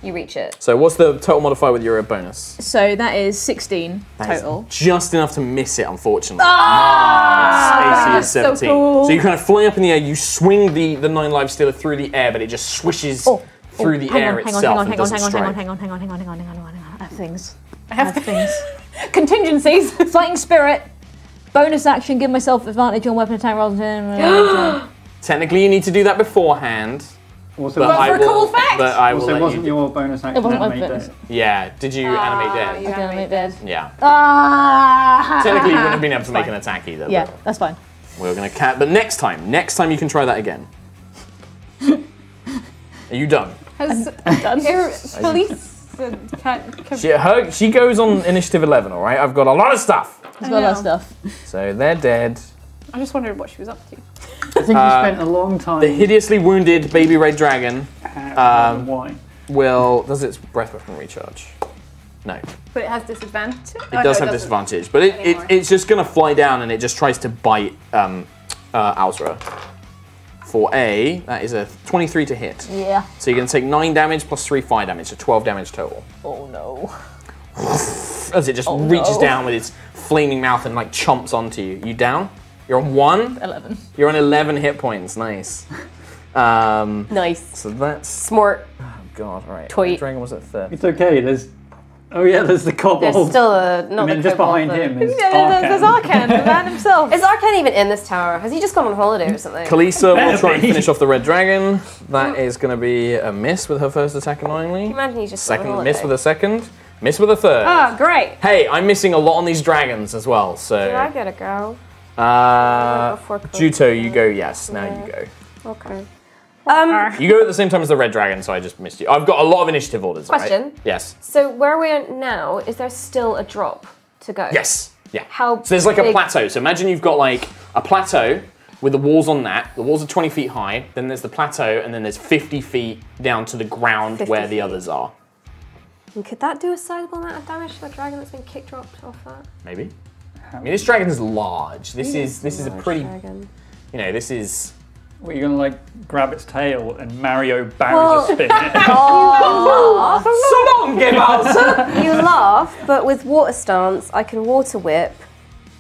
You reach it. So what's the total modifier with your bonus? So that is 16 That is total. just enough to miss it, unfortunately. AC is 17. so cool. So you kind of fly up in the air, you swing the 9 live stealer through the air, but it just swishes through the air itself and doesn't strike. Hang on. I have things. I have things. Contingencies. Fighting spirit. Bonus action, give myself advantage on weapon attack rolls. Technically, you need to do that beforehand. Also, But I for will, cool fact. But I will also let wasn't you. your bonus action wasn't my animate bonus. dead? Yeah. Did you animate dead? you Okay, make dead. Yeah. Ah! Technically, you wouldn't have been able to make an attack either. Yeah, but that's fine. we're gonna but next time you can try that again. Are you done? Has police She goes on initiative 11. All right. I've got a lot of stuff. It's got a lot of stuff. So they're dead. I just wondered what she was up to. I think you spent a long time. The hideously wounded baby red dragon Why? does its breath weapon recharge? No, it But it has disadvantage. does have disadvantage, but it's just gonna fly down and it just tries to bite Alzra. For that is a 23 to hit. Yeah. So you're gonna take 9 damage plus 3 fire damage, so 12 damage total. Oh no. As it just reaches down with its flaming mouth and like chomps onto you. You down? You're on 1? 11. You're on 11 hit points. Nice. Nice. So that's Smart. God, right. Tweet. Dragon was at 30. It's okay. There's the kobold. There's still a not and then the just kobold, behind but- him is There's Arcan, the man himself. Is Arcan even in this tower? Has he just gone on holiday or something? Kalisa will try and Maybe. finish off the red dragon. That is going to be a miss with her first attack, annoyingly. Imagine he's just on Second holiday. miss with a second. Miss with a third. Ah, great. Hey, I'm missing a lot on these dragons as well, Did I so... gotta go? Uh, Before Juto, you go, yes. Now you go. Okay. You go at the same time as the red dragon, so I just missed you. I've got a lot of initiative orders, Question. right? Yes. So where we are now, is there still a drop to go? Yes. Yeah. How So there's like a big- plateau. So imagine you've got like a plateau with the walls on that. The walls are 20 feet high. Then there's the plateau, and then there's 50 feet down to the ground 50 where the feet. others are. And could that do a sizable amount of damage to the dragon that's been kick dropped off that? Maybe. I mean, this dragon is large. This is a pretty. Dragon. You know, this is. Well, you're gonna like grab its tail and Mario Bowser spin it. So long, Gibbons! You laugh, enough, but with water stance, I can water whip,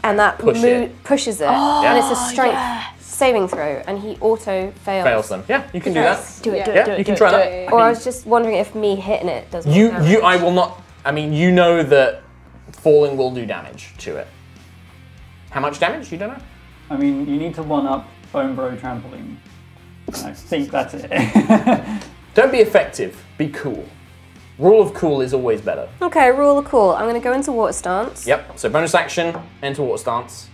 and that pushes it, and it's a strength saving throw, and he auto fails. them. Yeah, you can do that. Do it, You can try that. Or I was just wondering if me hitting it does more damage. I will not. I mean, you know that falling will do damage to it. How much damage? You don't know. I mean, you need to one-up Bone Bro Trampoline. I think that's it. Don't be effective. Be cool. Rule of cool is always better. Okay, rule of cool. I'm going to go into water stance. Yep. So bonus action, enter water stance.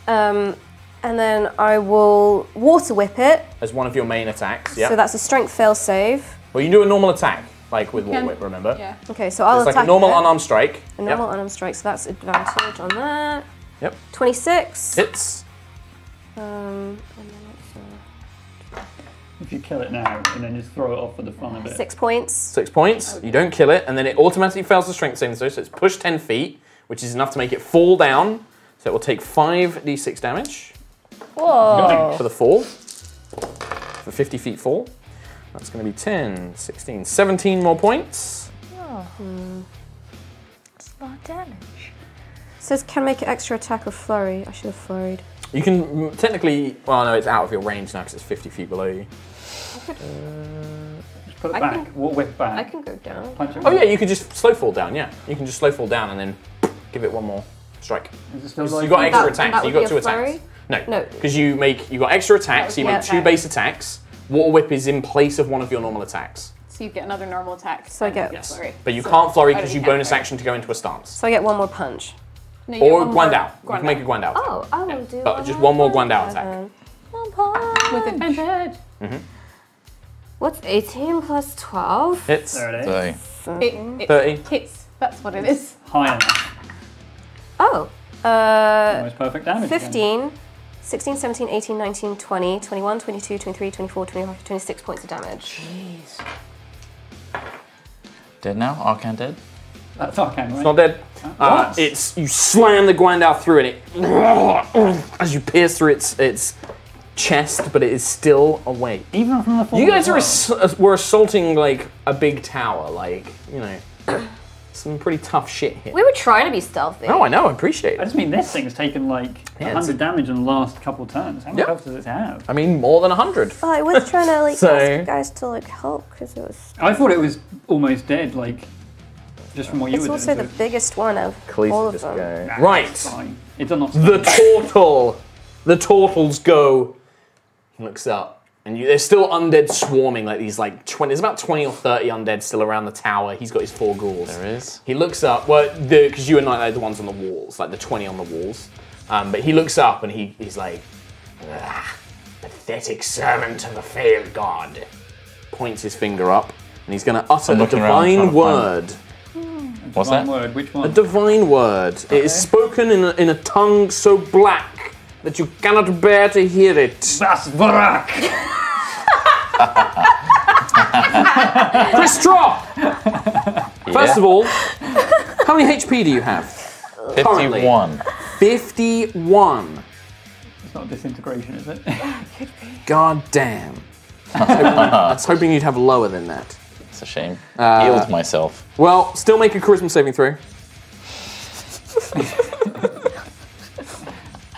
And then I will water whip it. As one of your main attacks. Yeah. So that's a strength fail save. Well, you can do a normal attack, like with water whip. Remember? Yeah. Okay, so I'll It's attack like a normal it. unarmed strike. A normal unarmed strike, so that's advantage on that. Yep. 26. Hits. And then it's, If you kill it now and then just throw it off for the fun of it. 6 points. 6 points. You don't kill it, and then it automatically fails the strength saving throw. So it's pushed 10 feet, which is enough to make it fall down. So it will take 5d6 damage. Whoa. For the fall. For 50 feet fall. That's going to be 10, 16, 17 more points. That's a lot of damage. Says can make an extra attack or flurry. I should have flurried. You can technically, well, no, it's out of your range now because it's 50 feet below you. Just put it I back. can- Walk whip back. I can go down. Punch it. Oh yeah, you could just slow fall down. Yeah, you can just slow fall down and then give it one more strike. Is it still You like got extra That- attacks. that You would got be 2 a flurry? attacks. No, No. because you got extra attacks. So you Yeah, make 2 attack. base attacks. Water whip is in place of one of your normal attacks. So you get another normal attack. So I get- Yes, Flurry. but you can't flurry Oh, because you you can't bonus flurry. action to go into a stance. So I get one more punch. No, you get Or one more Guandao. You can make a Guandao. attack. Oh, I will do But just one more Guandao attack. One punch. with advantage. What's 18 plus 12? Hits. There it is. So, It 30. hits. That's what it is. High enough. Oh, Almost perfect damage. again. 15, 16, 17, 18, 19, 20, 21, 22, 23, 24, 25, 26 points of damage. dead now? Arcan dead? That's Arcane, right? It's not dead. It's you slam the Guandao through and it as you pierce through its chest, but it is still awake. Even from the fall. You guys as well. were assaulting like a big tower, like some pretty tough shit here. We were trying to be stealthy. No, I know, I appreciate I it. just mean this thing's taken like Yeah, 100 damage in the last couple of turns. How much Yeah. health does it have? I mean, more than 100. Oh, I was trying to like So- ask you guys to like help because it was. I thought it was almost dead, like just from what you It's were also the doing. biggest one of all of them. Nah, Right. it's fine. It does not. The turtle. The turtles go. He looks up, and there's still undead swarming, like these 20. There's about 20 or 30 undead still around the tower. He's got his 4 ghouls. There is. He looks up, well, because you and I are the ones on the walls, like the 20 on the walls. But he looks up and he's like, Pathetic servant of the failed god. points his finger up, and he's going to utter I'm a looking around trying divine to find- word. What's One that? word. Which A one? divine word. It is spoken in a tongue so black that you cannot bear to hear it. Basvarak! Chris Trott! First of all, how many HP do you have? 51. 51. It's not disintegration, is it? God damn. I was hoping you'd have lower than that. It's a shame. Healed myself. Well, still make a charisma saving throw.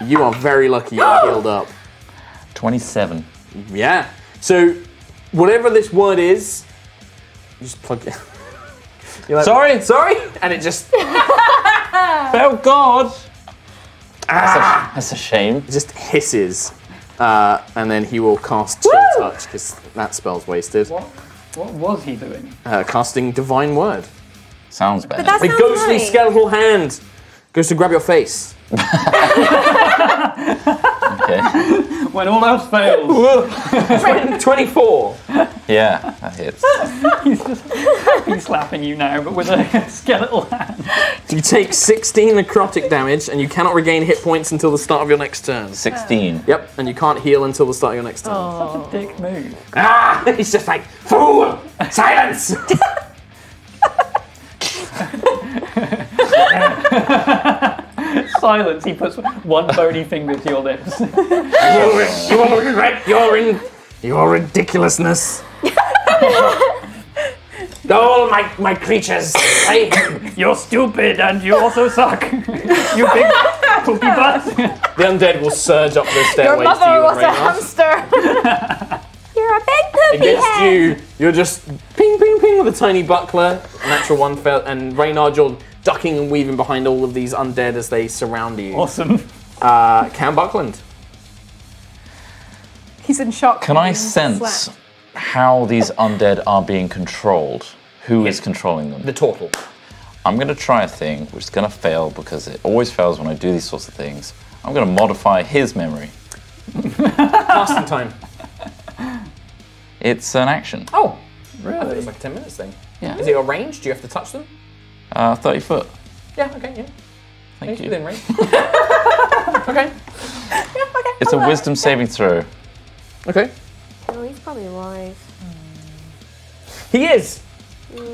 You are very lucky you're healed up. 27. Yeah. So, whatever this word is, you just plug it. You're like, sorry? And it just Oh God! That's a shame. it just hisses. And then he will cast Chill Touch, because that spell's wasted. What was he doing? Casting Divine Word. Sounds bad. That The sounds ghostly nice. skeletal hand goes to grab your face. Okay. When all else fails, 24. Yeah, that hits. he's slapping you now, but with a skeletal hand. You take 16 necrotic damage, and you cannot regain hit points until the start of your next turn. 16. Yep, and you can't heal until the start of your next turn. Such a dick move. He's just like, fool! Silence! Silence. He puts one bony finger to your lips. You will regret your ridiculousness. All my creatures. You're stupid and you also suck. You big poopy butt. The undead will surge up the stairways Your mother to you was and a Raynar. hamster. You're a big poopy Against head. you, you're just ping, ping, ping with a tiny buckler. Natural one failed, and Raynar, you're ducking and weaving behind all of these undead as they surround you. Awesome. Cam Buckland. He's in shock. Can I Being sense slapped. how these undead are being controlled? Who is controlling them? The turtle. I'm going to try a thing which is going to fail because it always fails when I do these sorts of things. I'm going to modify his memory. Casting time. It's an action. Oh, really? It's like a 10 minutes thing. Yeah. Is it a range? Do you have to touch them? 30 foot. Yeah, okay, yeah. Thank It's you. within range. Okay. It's a wisdom saving throw. Okay. Oh, he's probably alive. He is!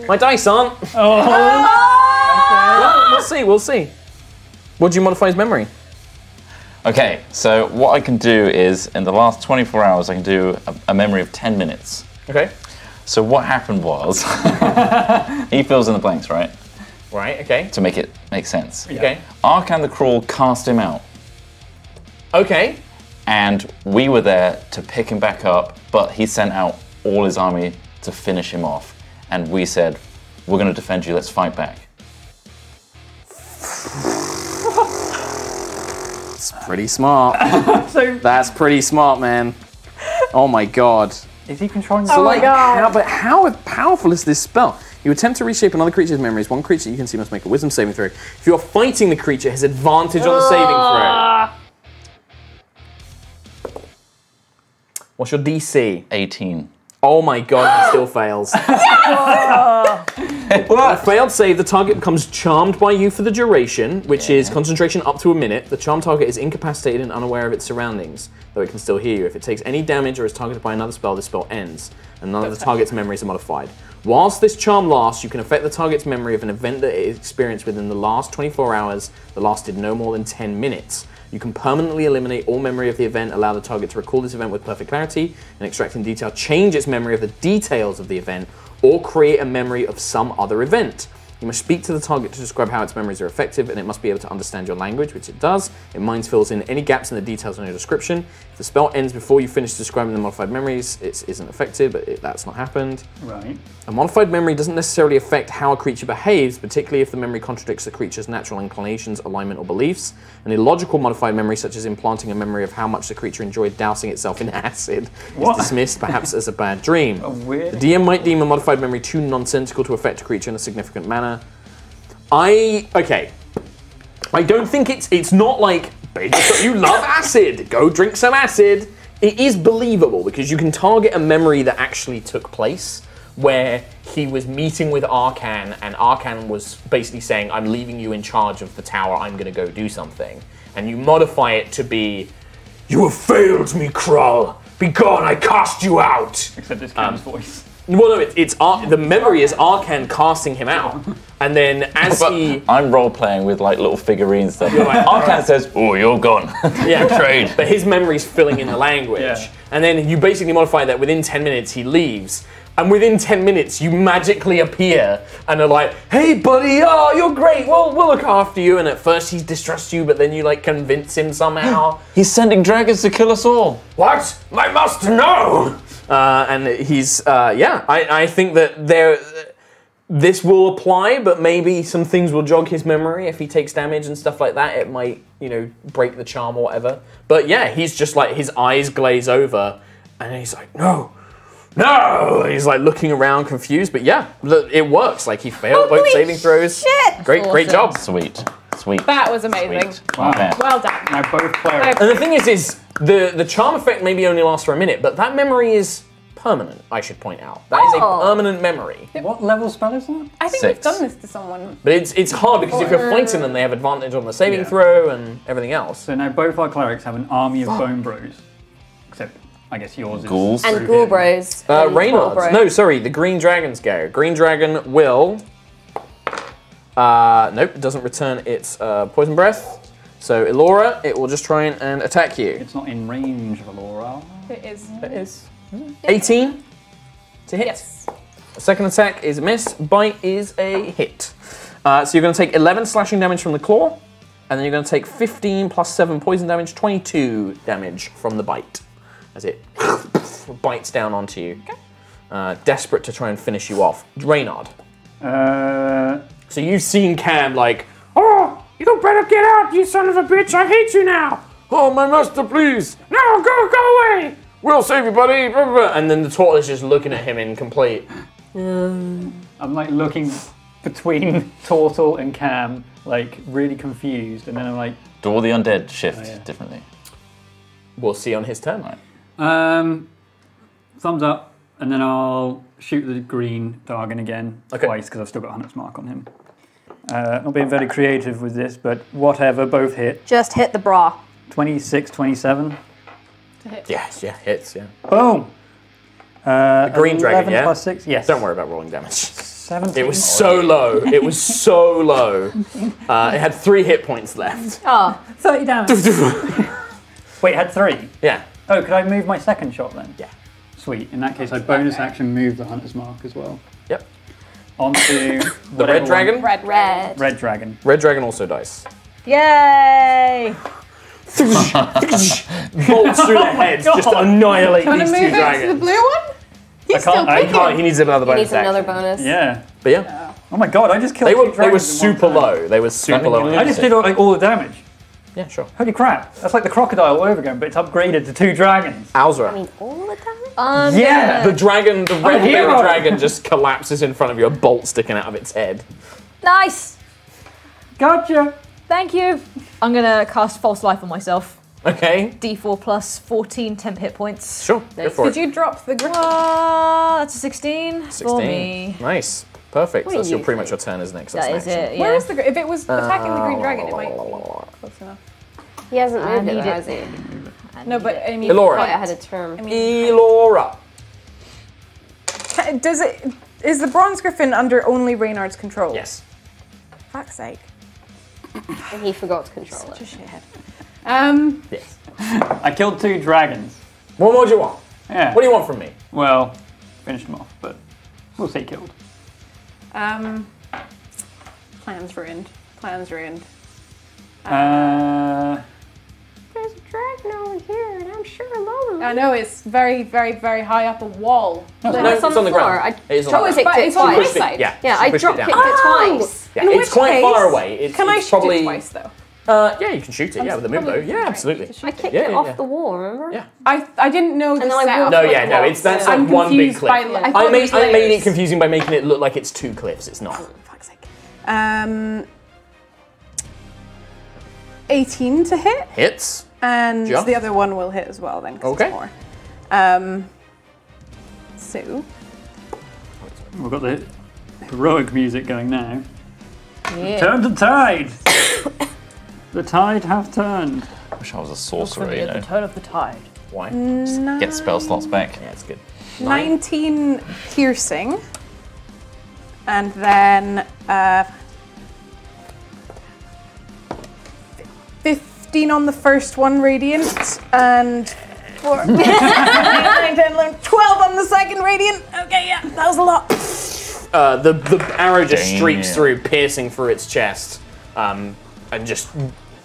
My dice aren't. Well, we'll see. What do you modify his memory? Okay, so what I can do is, in the last 24 hours, I can do a memory of 10 minutes. Okay. So what happened was, he fills in the blanks, right? Right, okay. To make it make sense. Okay. Arkan the Cruel cast him out, Okay. and we were there to pick him back up, but he sent out all his army to finish him off. And we said, we're going to defend you, let's fight back. It's pretty smart. So That's pretty smart, man. Oh my god. is he controlling? So like, God. how powerful is this spell? You attempt to reshape another creature's memories. One creature you can see must make a wisdom saving throw. If you're fighting the creature, it has advantage on the saving throw. What's your DC? 18. Oh my god, he still fails. On a failed save, the target becomes charmed by you for the duration, which is concentration up to a minute. The charmed target is incapacitated and unaware of its surroundings, though it can still hear you. If it takes any damage or is targeted by another spell, the spell ends, and none of the target's memories are modified. Whilst this charm lasts, you can affect the target's memory of an event that it experienced within the last 24 hours that lasted no more than 10 minutes. You can permanently eliminate all memory of the event, allow the target to recall this event with perfect clarity, and extract in detail, change its memory of the details of the event, or create a memory of some other event. You must speak to the target to describe how its memories are effective, and it must be able to understand your language, which it does. It mind fills in any gaps in the details on your description. If the spell ends before you finish describing the modified memories, it isn't effective, but that's not happened. Right. A modified memory doesn't necessarily affect how a creature behaves, particularly if the memory contradicts the creature's natural inclinations, alignment, or beliefs. An illogical modified memory, such as implanting a memory of how much the creature enjoyed dousing itself in acid, is dismissed, perhaps as a bad dream. Weird. The DM might deem a modified memory too nonsensical to affect a creature in a significant manner. I don't think it's not like, you love acid, go drink some acid. It is believable because you can target a memory that actually took place where he was meeting with Arkan and Arkan was basically saying, I'm leaving you in charge of the tower, I'm gonna go do something. And you modify it to be, You have failed me, Krull. Begone, I cast you out. Except it's Cam's voice. well, no, the memory is Arkan casting him out. And then as he... I'm role-playing with like little figurines stuff. Arkan says, oh, you're gone. Yeah, Trade. but his memory's filling in the language. Yeah. And then you basically modify that within 10 minutes he leaves. And within 10 minutes you magically appear and are like, hey buddy, oh, you're great, we'll look after you. And at first he distrusts you, but then you like convince him somehow. He's sending dragons to kill us all. What? I must know. And he's, I think that this will apply, but maybe some things will jog his memory if he takes damage and stuff like that. It might, break the charm or whatever. But yeah, he's just like, his eyes glaze over and he's like, no. He's like looking around confused, but yeah, it works. Like he failed both saving throws. Shit! Great job. Sweet. That was amazing. Sweet. Wow. Okay. Well done. Now both clerics. And the thing is the charm effect maybe only lasts for a minute, but that memory is permanent, I should point out. That is a permanent memory. What level spell is that? I think 6. we've done this to someone. But it's hard because if you're fighting them, they have advantage on the saving throw and everything else. So now both our clerics have an army of bone bros. Except, I guess yours is... Ghouls. And Ghoul Bros. and Troll Reynard. Bro. No, sorry, the green dragons go. Green dragon will... nope, it doesn't return its poison breath. So Elora, it will just try and attack you. It's not in range of Elora. It is. It is. 18 to hit. Yes. Second attack is a miss. Bite is a hit. So you're going to take 11 slashing damage from the claw, and then you're going to take 15 plus 7 poison damage, 22 damage from the bite, as it bites down onto you. Okay. Desperate to try and finish you off. Reynard. So you've seen Cam like, oh, you better get out, you son of a bitch, I hate you now. Oh, my master, please. No, go away. We'll save you, buddy. And then the turtle is just looking at him in complete. I'm like looking between Turtle and Cam, like really confused, and then I'm like, Do all the undead shift differently? We'll see on his turn. Right. Thumbs up, and then I'll shoot the green Dargon again twice because I've still got Hunter's Mark on him. Not being very creative with this, but whatever, both hit. Just hit the bra. 26, 27. Yes, yeah, hits, yeah. Boom! The green dragon, 11 yeah? plus 6, yes. Don't worry about rolling damage. 17. It was so low. It was so low. It had 3 hit points left. Oh, 30 damage. Wait, it had 3? Yeah. Oh, could I move my second shot then? Yeah. Sweet. In that case, I bonus action move the Hunter's Mark as well. Yep. Onto The red dragon? Red. Red dragon. Red dragon also dice. yay! Bolts through the heads, just annihilate Want to these move 2 it to the dragons. blue one? He's still can't- I kicking. He needs another He bonus needs another action. bonus. Yeah. But yeah, Oh my god, I just killed they 2 were dragons in one super time. low. They were super mean low. you I just did all the damage. Yeah, sure. Holy crap. That's like the crocodile all over again, but it's upgraded to 2 dragons. Alzra. I mean, all the time? Yeah! The dragon, the red hero. dragon just collapses in front of you, a bolt sticking out of its head. Nice! Gotcha! Thank you. I'm gonna cast False Life on myself. Okay, D4 plus 14 temp hit points. sure, go for Did it. you drop the griffin? That's a 16, 16. for me. Nice. Perfect. That's you pretty much your turn, isn't it? 'Cause that's That an is action. it, yeah. Where is the if it was attacking the green dragon, it might be close enough. He hasn't I moved it, need though, it. has he? No, but I mean, Elora. Quite ahead of term. Elora. Is the bronze griffin under only Reynard's control? Yes. Fuck's sake. And he forgot to control Such a it. shithead. Yes. I killed 2 dragons. What more do you want? Yeah. What do you want from me? Well, finished them off, but we'll say killed. Plans ruined. Plans ruined. There's a dragon over here, and I'm sure Lola. I know it's very, very, very high up a wall. No, No, it's on the ground. floor. I It is on drop the kicked ground. it It's on twice. this side. Yeah. Yeah, she I pushed drop it down. kicked it twice. Yeah, In it's which quite case, far away. It's Can I it's shoot probably it twice though? Yeah, you can shoot it. Yeah, with the move bow. Yeah, absolutely. I kicked Yeah, it yeah, off yeah. the wall, remember? Yeah. I didn't know the then I setup. walked No, Like yeah, no. what? It's that's I'm like one big confused cliff. by- I thought it was I made it layers. confusing by making it look like it's 2 cliffs. It's not. Fuck's sake. 18 to hit, Hits. and Just? the other one will hit as well then. 'Cause Okay. It's more. So We've got the heroic music going now. Turn the tide! The tide hath turned. I wish I was a sorcerer, you know. turn of the tide. Why? Get spell slots back. Yeah, it's good. 19 piercing, and then 15 on the first one, radiant, and 4, 9, 10, 11, 12 on the second, radiant. Okay, yeah, that was a lot. The arrow just Damn. streaks through, piercing through its chest, and just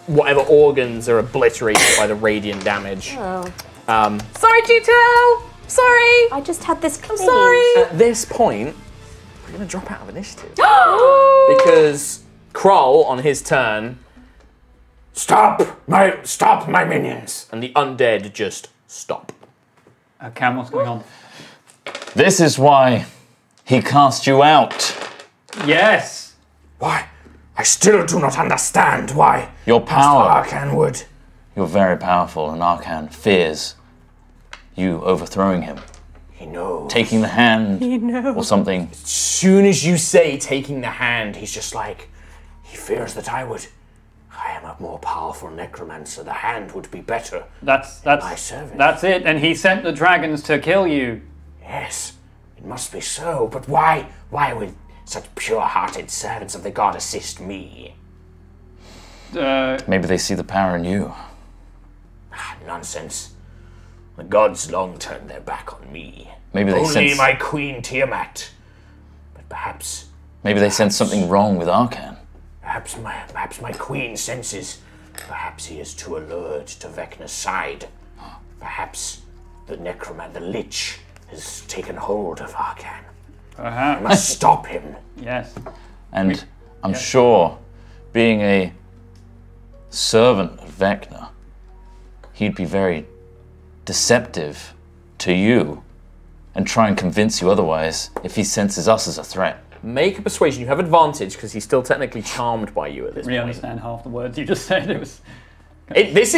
whatever organs are obliterated by the radiant damage. Oh. Sorry, G2L. Sorry. I just had this clean. Sorry. At this point, we're going to drop out of initiative. Because Krull, on his turn, stop my minions. And the undead just stop. Cam, what's going on? This is why he cast you out. Yes! Why? I still do not understand why Your power. Arcan would. You're very powerful, and Arcan fears you overthrowing him. He knows. Taking the hand or something. As soon as you say taking the hand, he's just like, he fears that I would. I am a more powerful necromancer. The hand would be better. That's My service. That's it, and he sent the dragons to kill you. Yes, it must be so. But why would such pure-hearted servants of the god assist me? Maybe they see the power in you. Nonsense. The gods long turned their back on me. Maybe they Only sense. my queen Tiamat. Perhaps Maybe they sense something wrong with Arcan. perhaps my queen senses. Perhaps he is too allured to Vecna's side. Perhaps the necroman, the lich, has taken hold of Arcan. I Perhaps. must stop him. Yes. And I'm sure, being a servant of Vecna, he'd be very deceptive to you and try and convince you otherwise if he senses us as a threat. Make a persuasion. You have advantage because he's still technically charmed by you at this Really point. understand half the words you just said. It was. This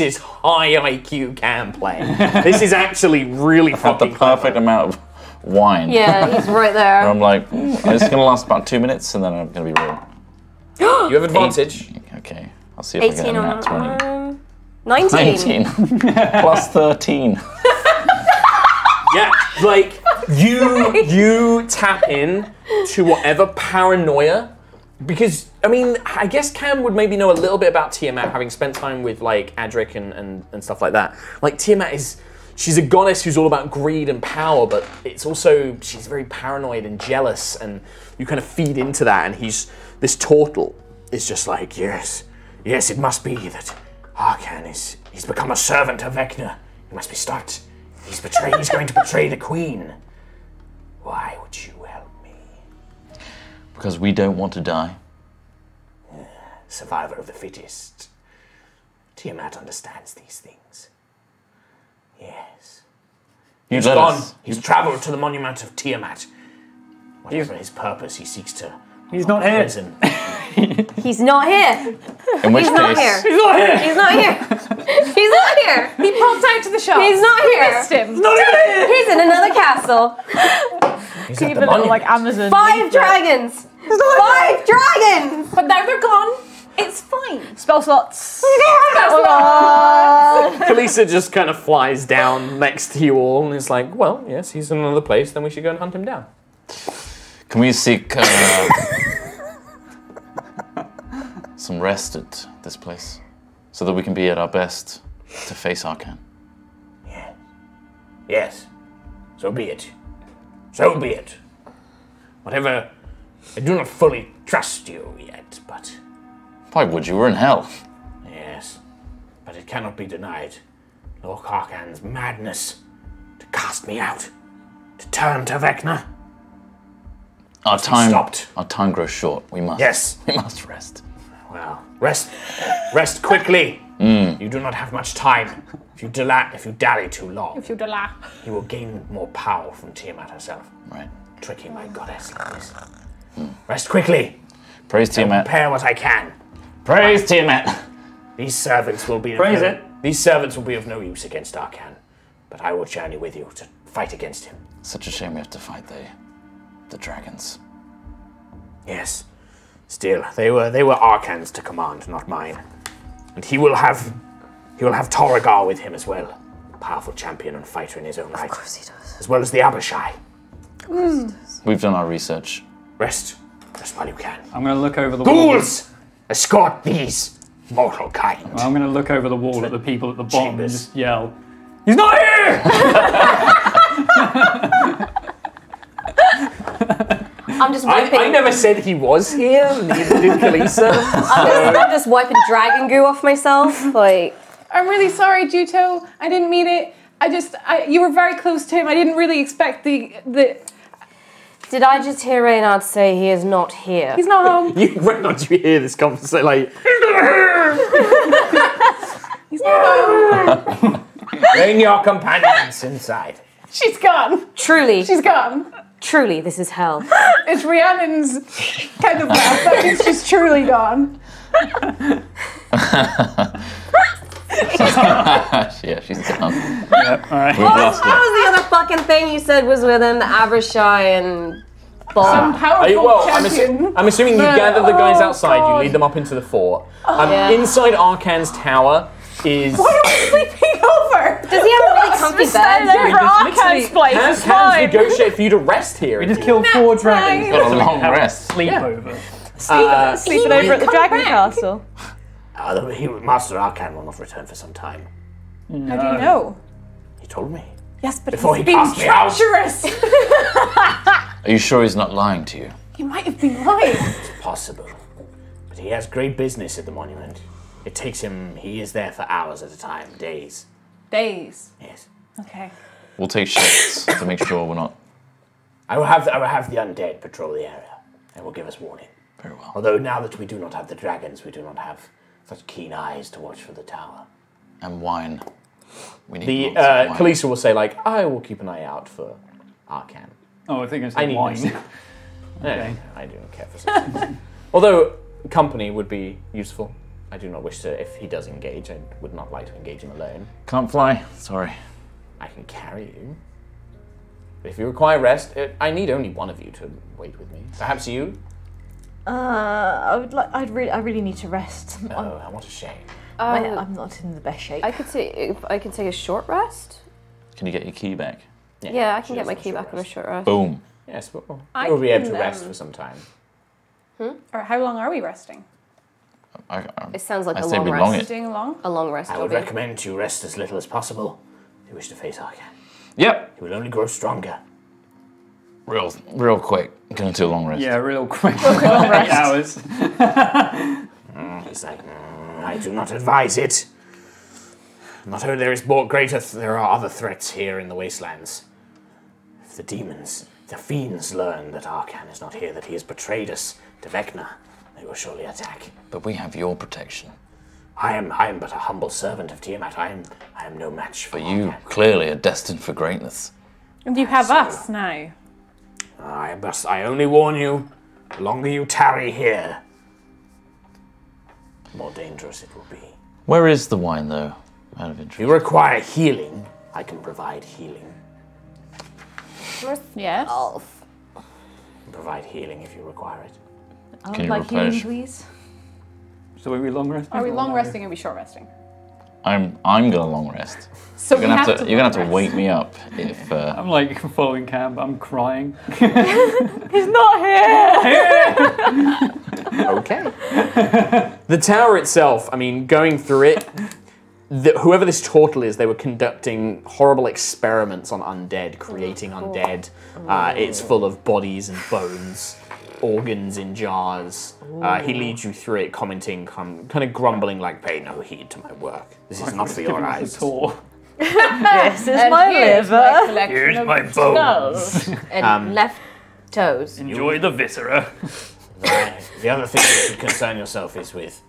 is high IQ cam play. This is actually really Have the fucking perfect amount of wine. Yeah, he's right there. I'm like, it's going to last about 2 minutes and then I'm going to be real. You have advantage. Okay, I'll see if I get 18 a nat 20. on 19. 19 plus 13. Yeah, like you tap in to whatever paranoia, because I mean, I guess Cam would maybe know a little bit about Tiamat, having spent time with like Adric and stuff like that. Like Tiamat she's a goddess who's all about greed and power, but it's also she's very paranoid and jealous, and you kind of feed into that. And this turtle is just like, yes, it must be that Arcan he's become a servant of Vecna. He must be stopped. He's going to betray the queen. Why would you help me? Because we don't want to die. Survivor of the fittest. Tiamat understands these things. Yes. He's Gone. He's travelled to the monument of Tiamat. Whatever his purpose, he seeks to. He's not here. Prison. He's not here. In which He's not here. He's not here. He's not here. He's not here. He popped out to the shop. He's not We here. missed him. Not even here. He's in another castle. He's at Keep the a little monument. like Amazon. 5 dragons. 5 dragons. But now they're gone. It's fine. Spell slots. Kalisa just kind of flies down next to you all and is like, well, yes, he's in another place, then we should go and hunt him down. Can we seek some rest at this place so that we can be at our best to face Arcan? Yes. So be it. So be it. Whatever. I do not fully trust you yet, but Why would you? We're in hell. yes. But it cannot be denied. Lord Arcan's madness to cast me out, to turn to Vecna. Our time stopped. Our time grows short. We must. Yes. We must rest. Well, rest quickly. You do not have much time. If you dally too long, If you delay. you will gain more power from Tiamat herself. Right. Tricking my goddess like this. Rest quickly. Praise Tiamat. Prepare what I can. Praise Tiamat. These servants will be Praise it. These servants will be of no use against Arcan, but I will journey with you to fight against him. Such a shame we have to fight the dragons. Yes. Still, they were Arcan's to command, not mine. And he will have Torrigar with him as well. A powerful champion and fighter in his own right. Of course he does. As well as the Abishai. We've done our research. Rest while you can. I'm going to look over the wall. Ghouls! Escort these mortal kind. I'm going to look over the wall at the people at the bottom and Chambers. just yell, "He's not here!" I'm just wiping. I never said he was here, neither did Kalisa. I'm just wiping dragon goo off myself. Like, I'm really sorry, Juto. I didn't mean it. You were very close to him. I didn't really expect the. did I just hear Reynard say he is not here? He's not home. Reynolds, you hear this conversation like, He's not home. Bring your companions inside. She's gone. Truly, She's gone. truly, this is hell. It's Rhiannon's kind of laugh, but it's just truly gone. Yeah, she's gone. Yeah, all right. We've lost What her. was the other fucking thing you said was within the Abishai and Some Bob? powerful champion. I'm assuming you gather the guys outside, you lead them up into the fort. Yeah. Inside Arcan's tower is... Why are we sleeping over? Does he have a really comfy Stand bed? over Arcan's place. Has It's fine. negotiate for you to rest here. We just killed 4 dragons. time. Got a so we long can have rest. Sleepover. Sleeping over at the Dragon Castle. Master Arcan will not return for some time. How do you know? He told me. Yes, but Before he's he been cast me out. treacherous. Are you sure he's not lying to you? He might have been right. It's possible. But he has great business at the monument. It takes him, he is there for hours at a time, days. Days. Yes. Okay. We'll take shifts to make sure we're not... I will have the undead patrol the area and will give us warning. Very well. Although now that we do not have the dragons, we do not have such keen eyes to watch for the tower. And wine. We need The lots of wine. Kalisa will say, like, I will keep an eye out for Arcan. Oh, I think it's I need wine. this. Okay. I do not care for such things. Although company would be useful. I do not wish to, if he does engage, I would not like to engage him alone. Can't fly. Sorry. I can carry you. But if you require rest, I need only one of you to wait with me. Perhaps you? I really need to rest. Oh, what a shame. I'm not in the best shape. I could take a short rest. Can you get your key back? Yeah, I can she get my does key a short back on a rest. short rest. Boom. Yes, but I we'll be able can, to rest for some time. Or how long are we resting? It sounds like I a say long we rest. long it. Doing along? A long rest. I would Dobby. recommend you rest as little as possible if you wish to face Arcan. Yep. He will only grow stronger. Real quick. Gonna do a long rest. Yeah, real quick. 8 hours. He's like, I do not advise it. Not only there is more greater, there are other threats here in the wastelands. If the demons, the fiends learn that Arcan is not here, that he has betrayed us to Vecna, they will surely attack. But we have your protection. I am but a humble servant of Tiamat. I am no match for But you Arcan. clearly are destined for greatness. And you have us now. I only warn you, the longer you tarry here, the more dangerous it will be. Where is the wine, though? Out of If interest. you require healing, I can provide healing. Yes. Provide healing if you require it. I Can would you like healing, replenish? please. So are we long resting? Are we or long no? resting or are we short resting? I'm gonna long rest. So You're gonna have to wake me up if. I'm like following Cam, but I'm crying. He's not here! Okay. The tower itself, I mean, going through it, whoever this turtle is, they were conducting horrible experiments on undead, creating undead. It's full of bodies and bones, organs in jars. He leads you through it, commenting, kind of grumbling like, pay no heed to my work. This is not for your Giving us eyes. a tour. This is my liver. Here's my bones. And left toes. Enjoy the viscera. The other thing you should concern yourself is with,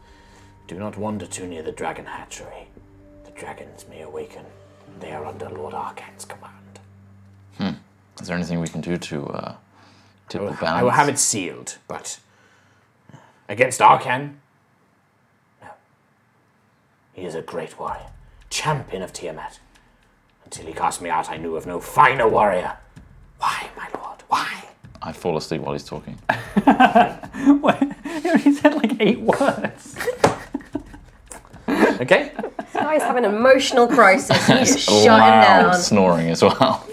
do not wander too near the dragon hatchery. The dragons may awaken. They are under Lord Arcan's command. Is there anything we can do to tip the balance? I will have it sealed, but against Arcan, no. He is a great warrior, champion of Tiamat. Until he cast me out, I knew of no finer warrior. Why, my lord? Why? I fall asleep while he's talking. What? He only said like 8 words. Okay? This guy's having an emotional crisis. You need to shut him Loud down. snoring as well.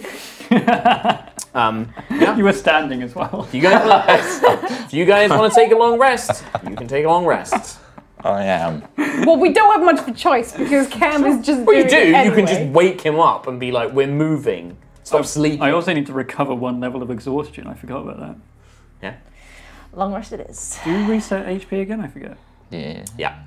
You were standing as well. If you guys want to take a long rest, you can take a long rest. I am. Well, we don't have much of a choice because Cam is just What you doing do, it you can anyway. just wake him up and be like, we're moving. Stop sleeping. I also need to recover 1 level of exhaustion. I forgot about that. Yeah? Long rest it is. Do we reset HP again? I forget. Yeah. Yeah.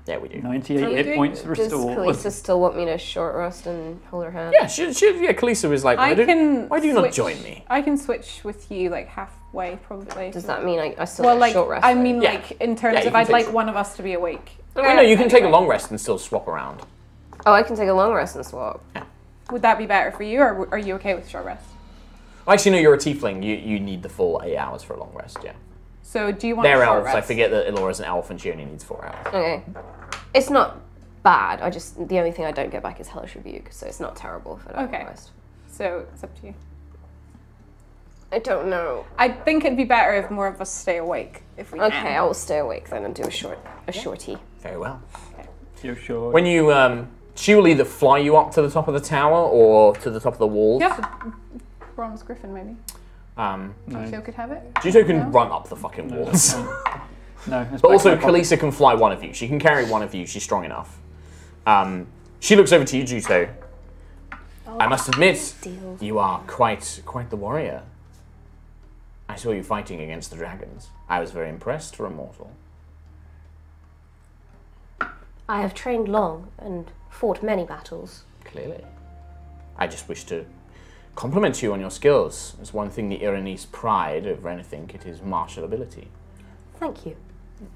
Yeah, we do. 98 Are we hit doing- points Does restored. Kalisa still want me to short rest and hold her hand? Yeah, Kalisa was like, I can why do you not switch- join me? I can switch with you like halfway probably. Does that mean I still Well, get like short rest? I then? mean, Yeah. like in terms Yeah, you of can I'd take like some. one of us to be awake. Well, no, you can take a Anyway. long rest and still swap around. Oh, I can take a long rest and swap. Would that be better for you, or are you okay with short rest? Actually, no, you're a tiefling. You need the full 8 hours for a long rest, yeah. So do you want They're a short elves. rest? I forget that Elora's an elf and she only needs 4 hours. Okay. It's not bad. The only thing I don't get back is Hellish Rebuke, so it's not terrible if I don't Okay. rest. So it's up to you. I don't know. I think it'd be better if more of us stay awake if we Okay, can. I will stay awake then and do a shorty. Very well. You're sure? When you, she will either fly you up to the top of the tower or to the top of the walls. Yeah. Bronze Griffin, maybe. no. Juto could have it. Juto can run up the fucking walls. No. it's But back also, in my pocket. Kalisa can fly one of you. She can carry one of you. She's strong enough. She looks over to you, Juto. I must admit, you are quite the warrior. I saw you fighting against the dragons. I was very impressed for a mortal. I have trained long and fought many battles. Clearly. I just wish to compliment you on your skills. There's one thing the Iranese pride over anything, it is martial ability. Thank you.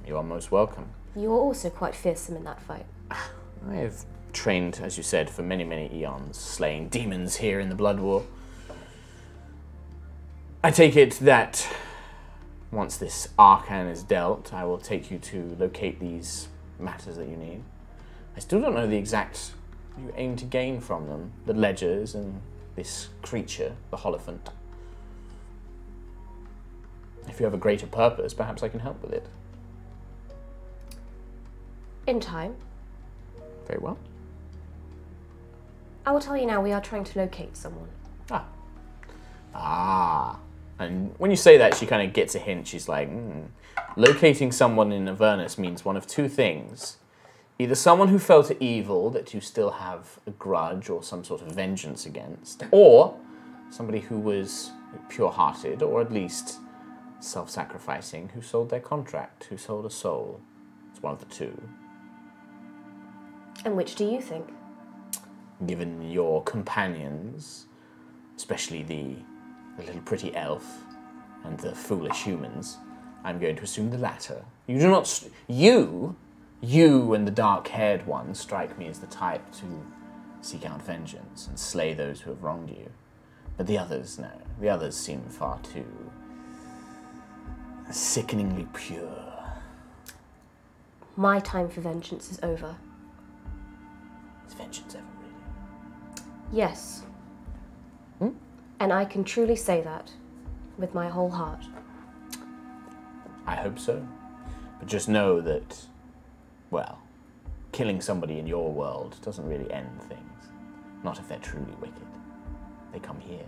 You are most welcome. You were also quite fearsome in that fight. I have trained, as you said, for many, many eons, slaying demons here in the Blood War. I take it that once this arcane is dealt, I will take you to locate these matters that you need. I still don't know the exact you aim to gain from them, the ledgers and this creature, the Holophant. If you have a greater purpose, perhaps I can help with it. In time. Very well. I will tell you now, we are trying to locate someone. And when you say that, she kind of gets a hint. She's like, locating someone in Avernus means one of two things. Either someone who fell to evil that you still have a grudge or some sort of vengeance against, or somebody who was pure-hearted, or at least self-sacrificing, who sold their contract, who sold a soul. It's one of the two. And which do you think? Given your companions, especially the little pretty elf and the foolish humans, I'm going to assume the latter. You do not... You and the dark-haired one strike me as the type to seek out vengeance and slay those who have wronged you. But the others, no. The others seem far too sickeningly pure. My time for vengeance is over. Is vengeance ever really? Yes. And I can truly say that with my whole heart. I hope so. But just know that, well, killing somebody in your world doesn't really end things. Not if they're truly wicked. They come here,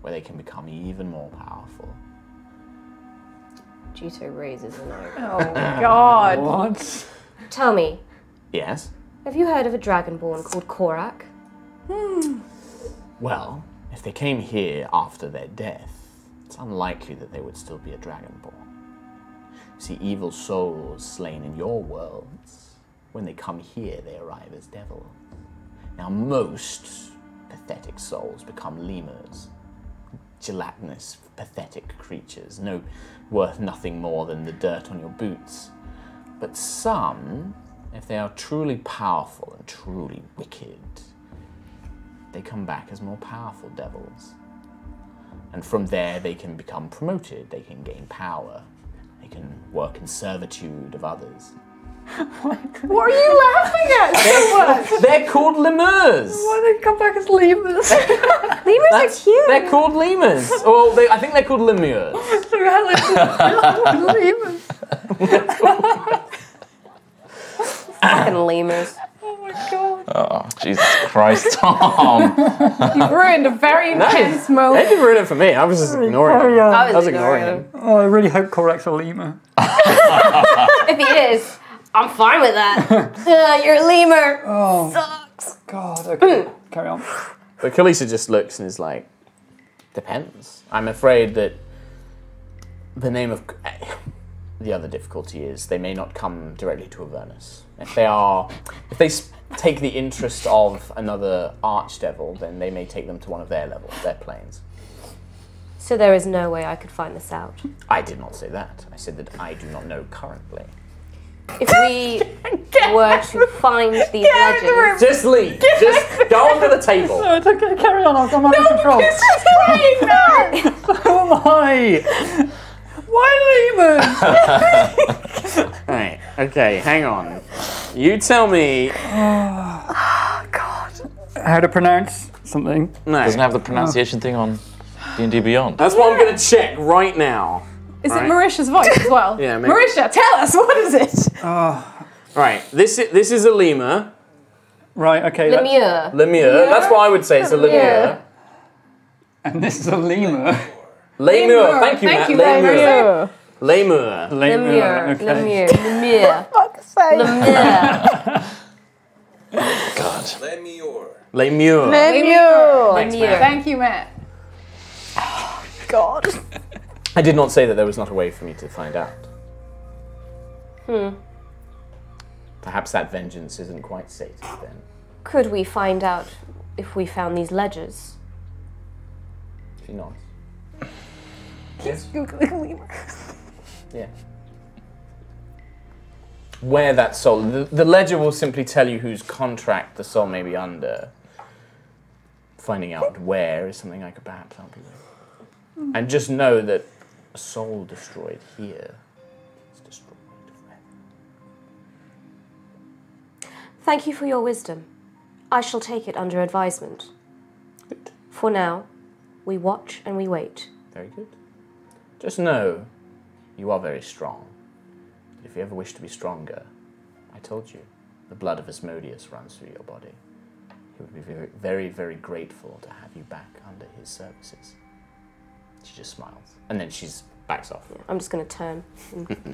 where they can become even more powerful. Juto raises an eyebrow. Oh, God. What? Tell me, Yes? have you heard of a dragonborn called Korak? Well, if they came here after their death, it's unlikely that they would still be a dragonborn. See, evil souls slain in your worlds, when they come here, they arrive as devils. Now, most pathetic souls become lemurs. Gelatinous, pathetic creatures, worth nothing more than the dirt on your boots. But some, if they are truly powerful and truly wicked, they come back as more powerful devils. And from there, they can become promoted, they can gain power, they can work in servitude of others. What are you laughing at so much? They're called lemurs! Why do they come back as lemurs? Lemurs are cute! They're called lemurs! Well, I think they're called lemurs. So how lemurs? Fucking lemurs. Oh my god. Oh, Jesus Christ, Tom. You've ruined a very intense They moment. didn't ruin it for me. I was just ignoring him. I was ignoring him. Oh, I really hope Korak's a lemur. If he is, I'm fine with that. You're a lemur. Oh. Sucks. God, okay. Carry on. But Khaleesi just looks and is like, depends. I'm afraid that the name of... The other difficulty is they may not come directly to Avernus. If they take the interest of another archdevil, then they may take them to one of their levels, their planes. So there is no way I could find this out. I did not say that. I said that I do not know currently. If we were to find these legends... Just leave. Just go under the table. No, it's okay. Carry on. I'm under control. So am I. Why lemurs? Right. Okay, hang on. You tell me... How to pronounce something? No. Doesn't have the pronunciation thing on D&D Beyond. That's what I'm going to check right now. Is Right. it Marisha's voice as well? Yeah, maybe. Marisha, tell us, what is it? Right, this is a lemur. Right, okay. Lemure. Lemur. That's what I would say. It's a lemur. And this is a lemur. Lemur. Thank you, Matt. you, Lemur. Lemur. Lemur. Lemure. Okay. Lemure. Lemure. Fuck's sake. Lemure. God. Lemur. Lemure. Thanks, Lemure. Matt. Thank you, Matt. God. I did not say that there was not a way for me to find out. Perhaps that vengeance isn't quite sated then. Could we find out if we found these ledgers? She nods. Yeah. Where that soul... The ledger will simply tell you whose contract the soul may be under. Finding out where is something I could perhaps help you with. And just know that a soul destroyed here is destroyed forever. Thank you for your wisdom. I shall take it under advisement. Good. For now, we watch and we wait. Very good. Just know you are very strong. If you ever wish to be stronger, I told you, the blood of Asmodeus runs through your body. He would be very, very, very grateful to have you back under his services. She just smiles. And then she's backs off. I'm just going to turn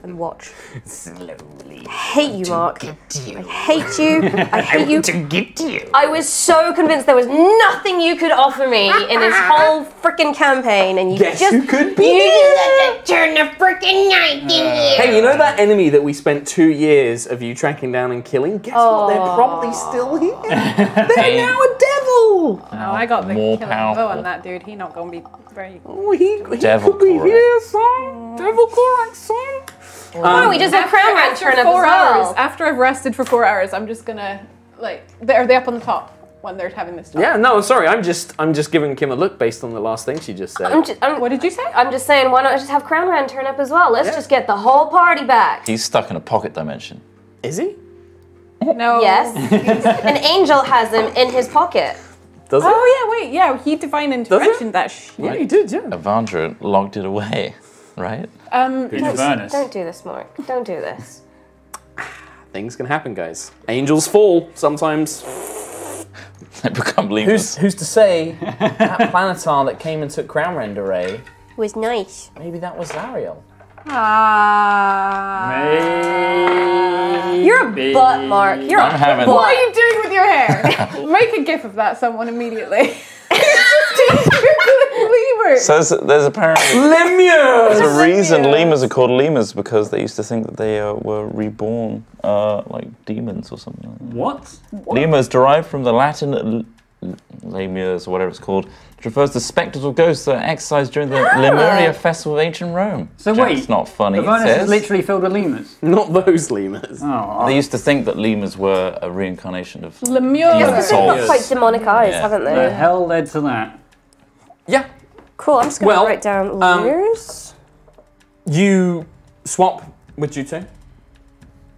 and watch. Slowly. I hate you, Mark. I hate you. I hate you. To get you. I was so convinced there was nothing you could offer me in this whole freaking campaign, and you Guess just who could be you turn the freaking night in here. Hey, you know that enemy that we spent 2 years of you tracking down and killing? Guess what? They're probably still here. They're now a devil. No, I got the More killing powerful. blow on that dude. He not gonna be very. Oh, he Devil could be Correct. here, son. Devil correct, son. Why don't we just have Crown Rat turn up as 4 hours. well? After I've rested for 4 hours, I'm just gonna are they up on the top when they're having this talk? Yeah, no, sorry. I'm just giving Kim a look based on the last thing she just said. What did you say? I'm just saying, why not just have Crown Rat turn up as well? Let's just get the whole party back. He's stuck in a pocket dimension. Is he? No. Yes. An angel has him in his pocket. Does he? Oh yeah, wait, yeah. He divine intervention that shit. Yeah, he did, yeah. Avandra logged it away, right? Who's Avernus? Don't do this, Mark. Don't do this. Things can happen, guys. Angels fall sometimes. They become lemurs. Who's to say that planetar that came and took Crown Render Ray, Was nice. maybe that was Zariel? You're a butt, Mark. You're I'm a having- What are butt. you doing with your hair? Make a gif of that, someone immediately. Lemur. So there's apparently Lemurs! there's a reason Lemurs. lemurs are called lemurs because they used to think that they were reborn like demons or something like that. What? Lemurs derived from the Latin lemurs or whatever it's called, which refers to spectres or ghosts that are exercised during the Lemuria festival of ancient Rome. So Jack's wait, not funny. It Avernus is says. literally filled with lemurs. Not those lemurs. Oh, They used to think that lemurs were a reincarnation of Lemur. demon They've got souls. quite demonic eyes, Yeah. haven't the they? hell led to that? Yeah. Cool, I'm just going to Well, write down lemurs. You swap with Jutsu.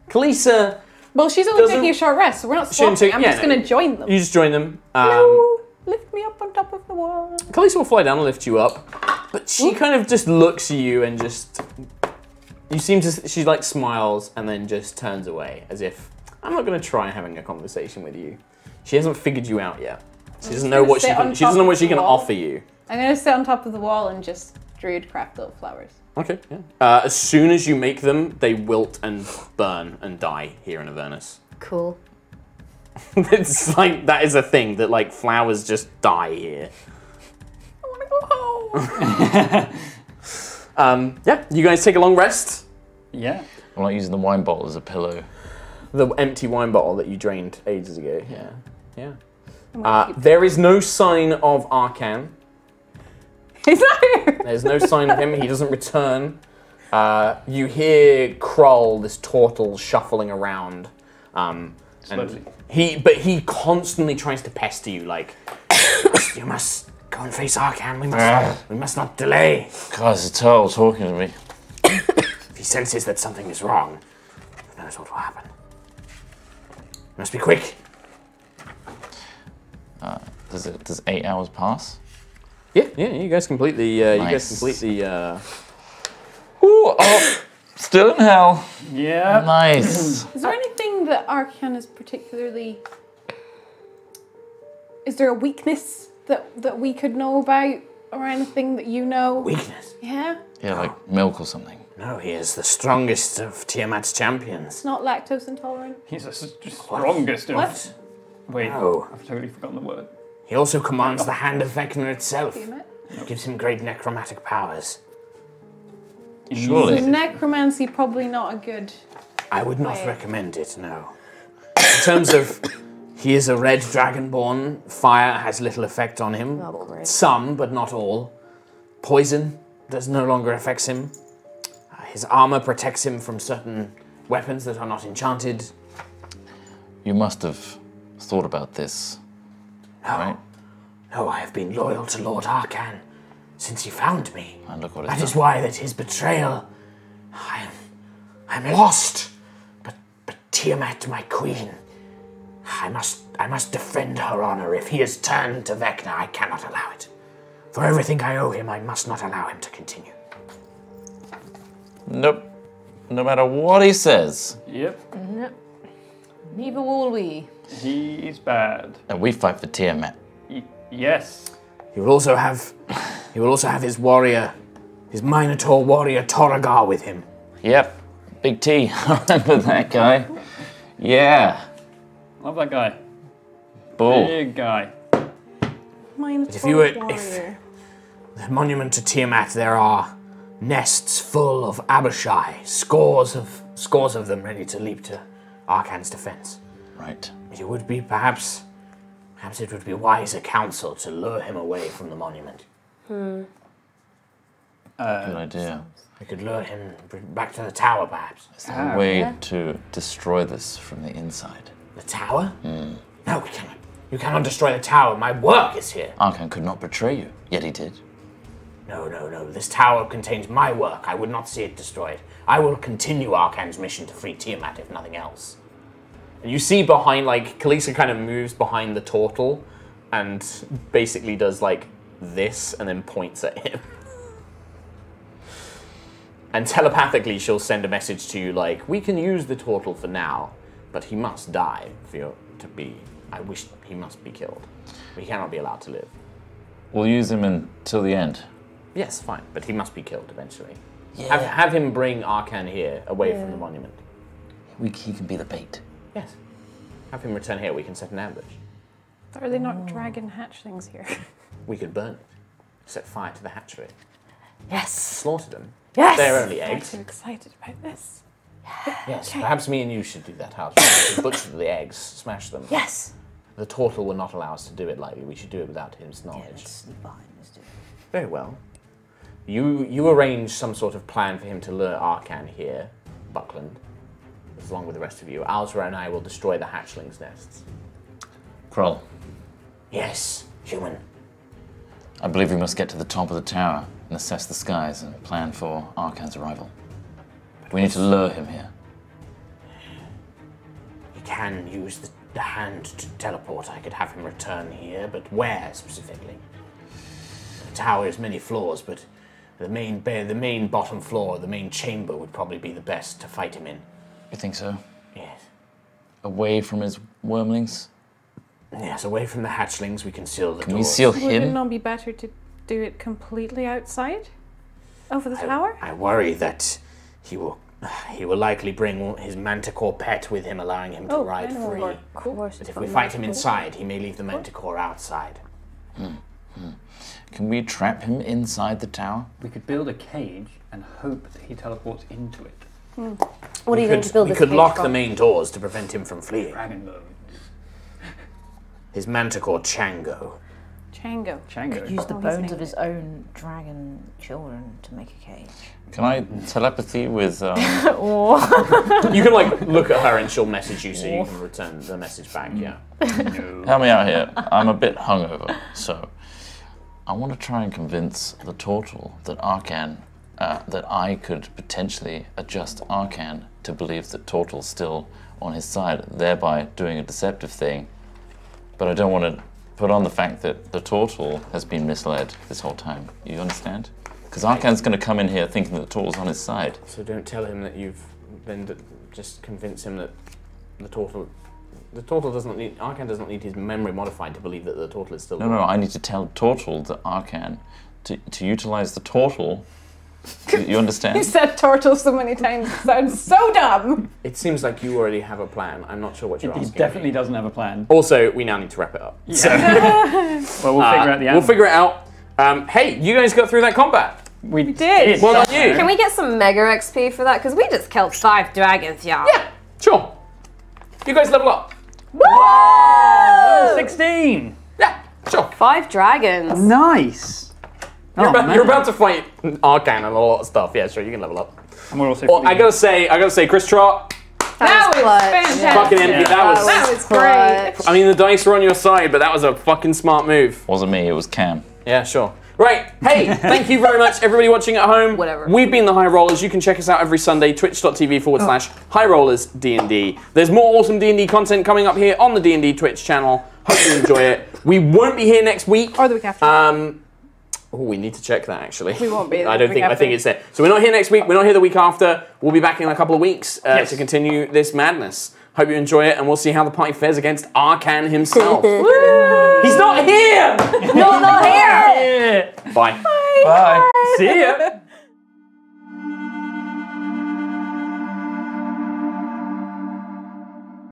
Kalisa, Well, she's only Doesn't- taking a short rest, so we're not She didn't swapping. take- I'm yeah, just no. going to join them. you just join them. Hello, lift me up on top of the wall. Kalisa will fly down and lift you up, but she kind of just looks at you and just... You seem to... She like smiles and then just turns away as if, I'm not going to try having a conversation with you. She hasn't figured you out yet. She doesn't know what she sit can... on She doesn't know top what of she the can wall. offer you. I'm going to sit on top of the wall and just druid craft little flowers. Okay, yeah. As soon as you make them, they wilt and burn and die here in Avernus. Cool. It's like, that is a thing, that like flowers just die here. I want to go home. Yeah, you guys take a long rest. Yeah. I'm not using the wine bottle as a pillow. The empty wine bottle that you drained ages ago, yeah. There is no sign of Arcan. He's not here. There's no sign of him, he doesn't return. You hear Krull, this turtle, shuffling around. Slowly. But he constantly tries to pester you, like, You must go and face Arcan. We must not delay. God, it's a turtle talking to me. If he senses that something is wrong, who knows what will happen. You must be quick. Does 8 hours pass? yeah, you guys complete the, Nice. Ooh, oh, still in hell. Yeah. Nice. Is there anything that Arcan is particularly... Is there a weakness that we could know about, or anything that you know? Weakness. Yeah? Yeah, like milk or something. No, he is the strongest of Tiamat's champions. It's not lactose intolerant? He's the strongest of... What? Wait, No. I've totally forgotten the word. He also commands the hand of Vecna itself. Damn it. It gives him great necromantic powers. Surely. So necromancy probably not a good. I would not recommend it, no. In terms of, he is a red dragonborn. Fire has little effect on him. Some, but not all. Poison does no longer affects him. His armor protects him from certain weapons that are not enchanted. You must have thought about this, right? No, I have been loyal to Lord Arcan since he found me. And look what That it's is why that his betrayal, I'm lost. But Tiamat, my queen, I must defend her honor. If he has turned to Vecna, I cannot allow it. For everything I owe him, I must not allow him to continue. Nope. No matter what he says. Yep. Neither will we. He's bad. And we fight for Tiamat. Yes. He will also have his warrior, his Minotaur warrior Toragar with him. Yep. Big T. I remember that guy. Yeah. Love that guy. Bull. Big guy. If the monument to Tiamat, there are nests full of Abishai, scores of them ready to leap to Arcan's defense. Right. It would be perhaps it would be wiser counsel to lure him away from the monument. Good idea. We could lure him back to the tower, perhaps. Is there a way to destroy this from the inside? The tower? No, we cannot. You cannot destroy the tower. My work is here. Arcan could not betray you, yet he did. No. This tower contains my work. I would not see it destroyed. I will continue Arcan's mission to free Tiamat, if nothing else. And you see behind, like, Kalisa kind of moves behind the turtle and basically does, like, this and then points at him. And telepathically she'll send a message to you like, we can use the turtle for now, but he must die for you to be... I wish he must be killed. He cannot be allowed to live. We'll use him until the end. Yes, fine, but he must be killed eventually. Yeah. Have him bring Arcan here, away from the monument. He can be the bait. Yes. Have him return here, we can set an ambush. Are they not dragon hatchlings here? We could burn it. Set fire to the hatchery. Yes. Slaughter them. Yes. They're only I'm eggs. too excited about this. Yes, perhaps me and you should do that, House. We should butcher the eggs, smash them. Yes. The turtle will not allow us to do it lightly. We should do it without his Yeah, knowledge. let's sneak behind this dude. Very well. You arrange some sort of plan for him to lure Arcan here, Buckland, along with the rest of you. Alzra and I will destroy the hatchlings' nests. Krull, Yes, human. I believe we must get to the top of the tower and assess the skies and plan for Arcan's arrival. We need to lure him here. He can use the hand to teleport. I could have him return here, but where specifically? The tower has many floors, but the main bottom floor, the main chamber would probably be the best to fight him in. You think so? Yes. Away from his wormlings? Yes, away from the hatchlings, we can seal the Can doors. we seal Would it him? not be better to do it completely outside? Over the tower? I worry that he will likely bring his manticore pet with him, allowing him to ride free. Cool. But if we fight him inside, he may leave the manticore outside. Can we trap him inside the tower? We could build a cage and hope that he teleports into it. What are you going to build We this could cage lock from? the main doors to prevent him from fleeing. Dragon bones. His manticore Chango. Chango. Chango. Use the Oh, his bones name. of his own dragon children to make a cage. Can I telepathy with... You can like look at her and she'll message you so you can return the message back, yeah. Help me out here. I'm a bit hungover, so I want to try and convince the turtle that Arcan, that I could potentially adjust Arcan to believe that Turtle's still on his side, thereby doing a deceptive thing. But I don't want to put on the fact that the turtle has been misled this whole time. You understand? Because Arcan's going to come in here thinking that the turtle's on his side. So don't tell him that you've been, just convince him that the turtle doesn't need, Arcan doesn't need his memory modified to believe that the turtle is still No, I need to tell Turtle that Arcan, to utilize the turtle. You understand? You said turtle so many times. It sounds so dumb. It seems like you already have a plan. I'm not sure what you're He asking. definitely doesn't have a plan. Also, we now need to wrap it up. So, Well, we'll figure out the we'll figure it out. Hey, you guys got through that combat. We did. Well done, you. Can we get some mega XP for that? Because we just killed 5 dragons, y'all. Yeah, sure. You guys level up. Whoa! 16. Yeah, sure. 5 dragons. Nice. You're about to fight Arcan and a lot of stuff. Yeah, sure, you can level up. And we're also. Well, I gotta say, Chris Trott. That was clutch. fantastic. Fucking MP. That was great. I mean, the dice were on your side, but that was a fucking smart move. Wasn't me, it was Cam. Yeah, sure. Right, hey, thank you very much, everybody watching at home. Whatever. We've been the HighRollers. You can check us out every Sunday, twitch.tv/HighRollers D&D. There's more awesome D&D content coming up here on the D&D Twitch channel. Hope you enjoy it. We won't be here next week. Or the week after. Oh, we need to check that actually. We won't be. I think it's there. So we're not here next week. We're not here the week after. We'll be back in a couple of weeks Yes. to continue this madness. Hope you enjoy it, and we'll see how the party fares against Arcan himself. He's not here. No, not here. Bye. Bye. See ya.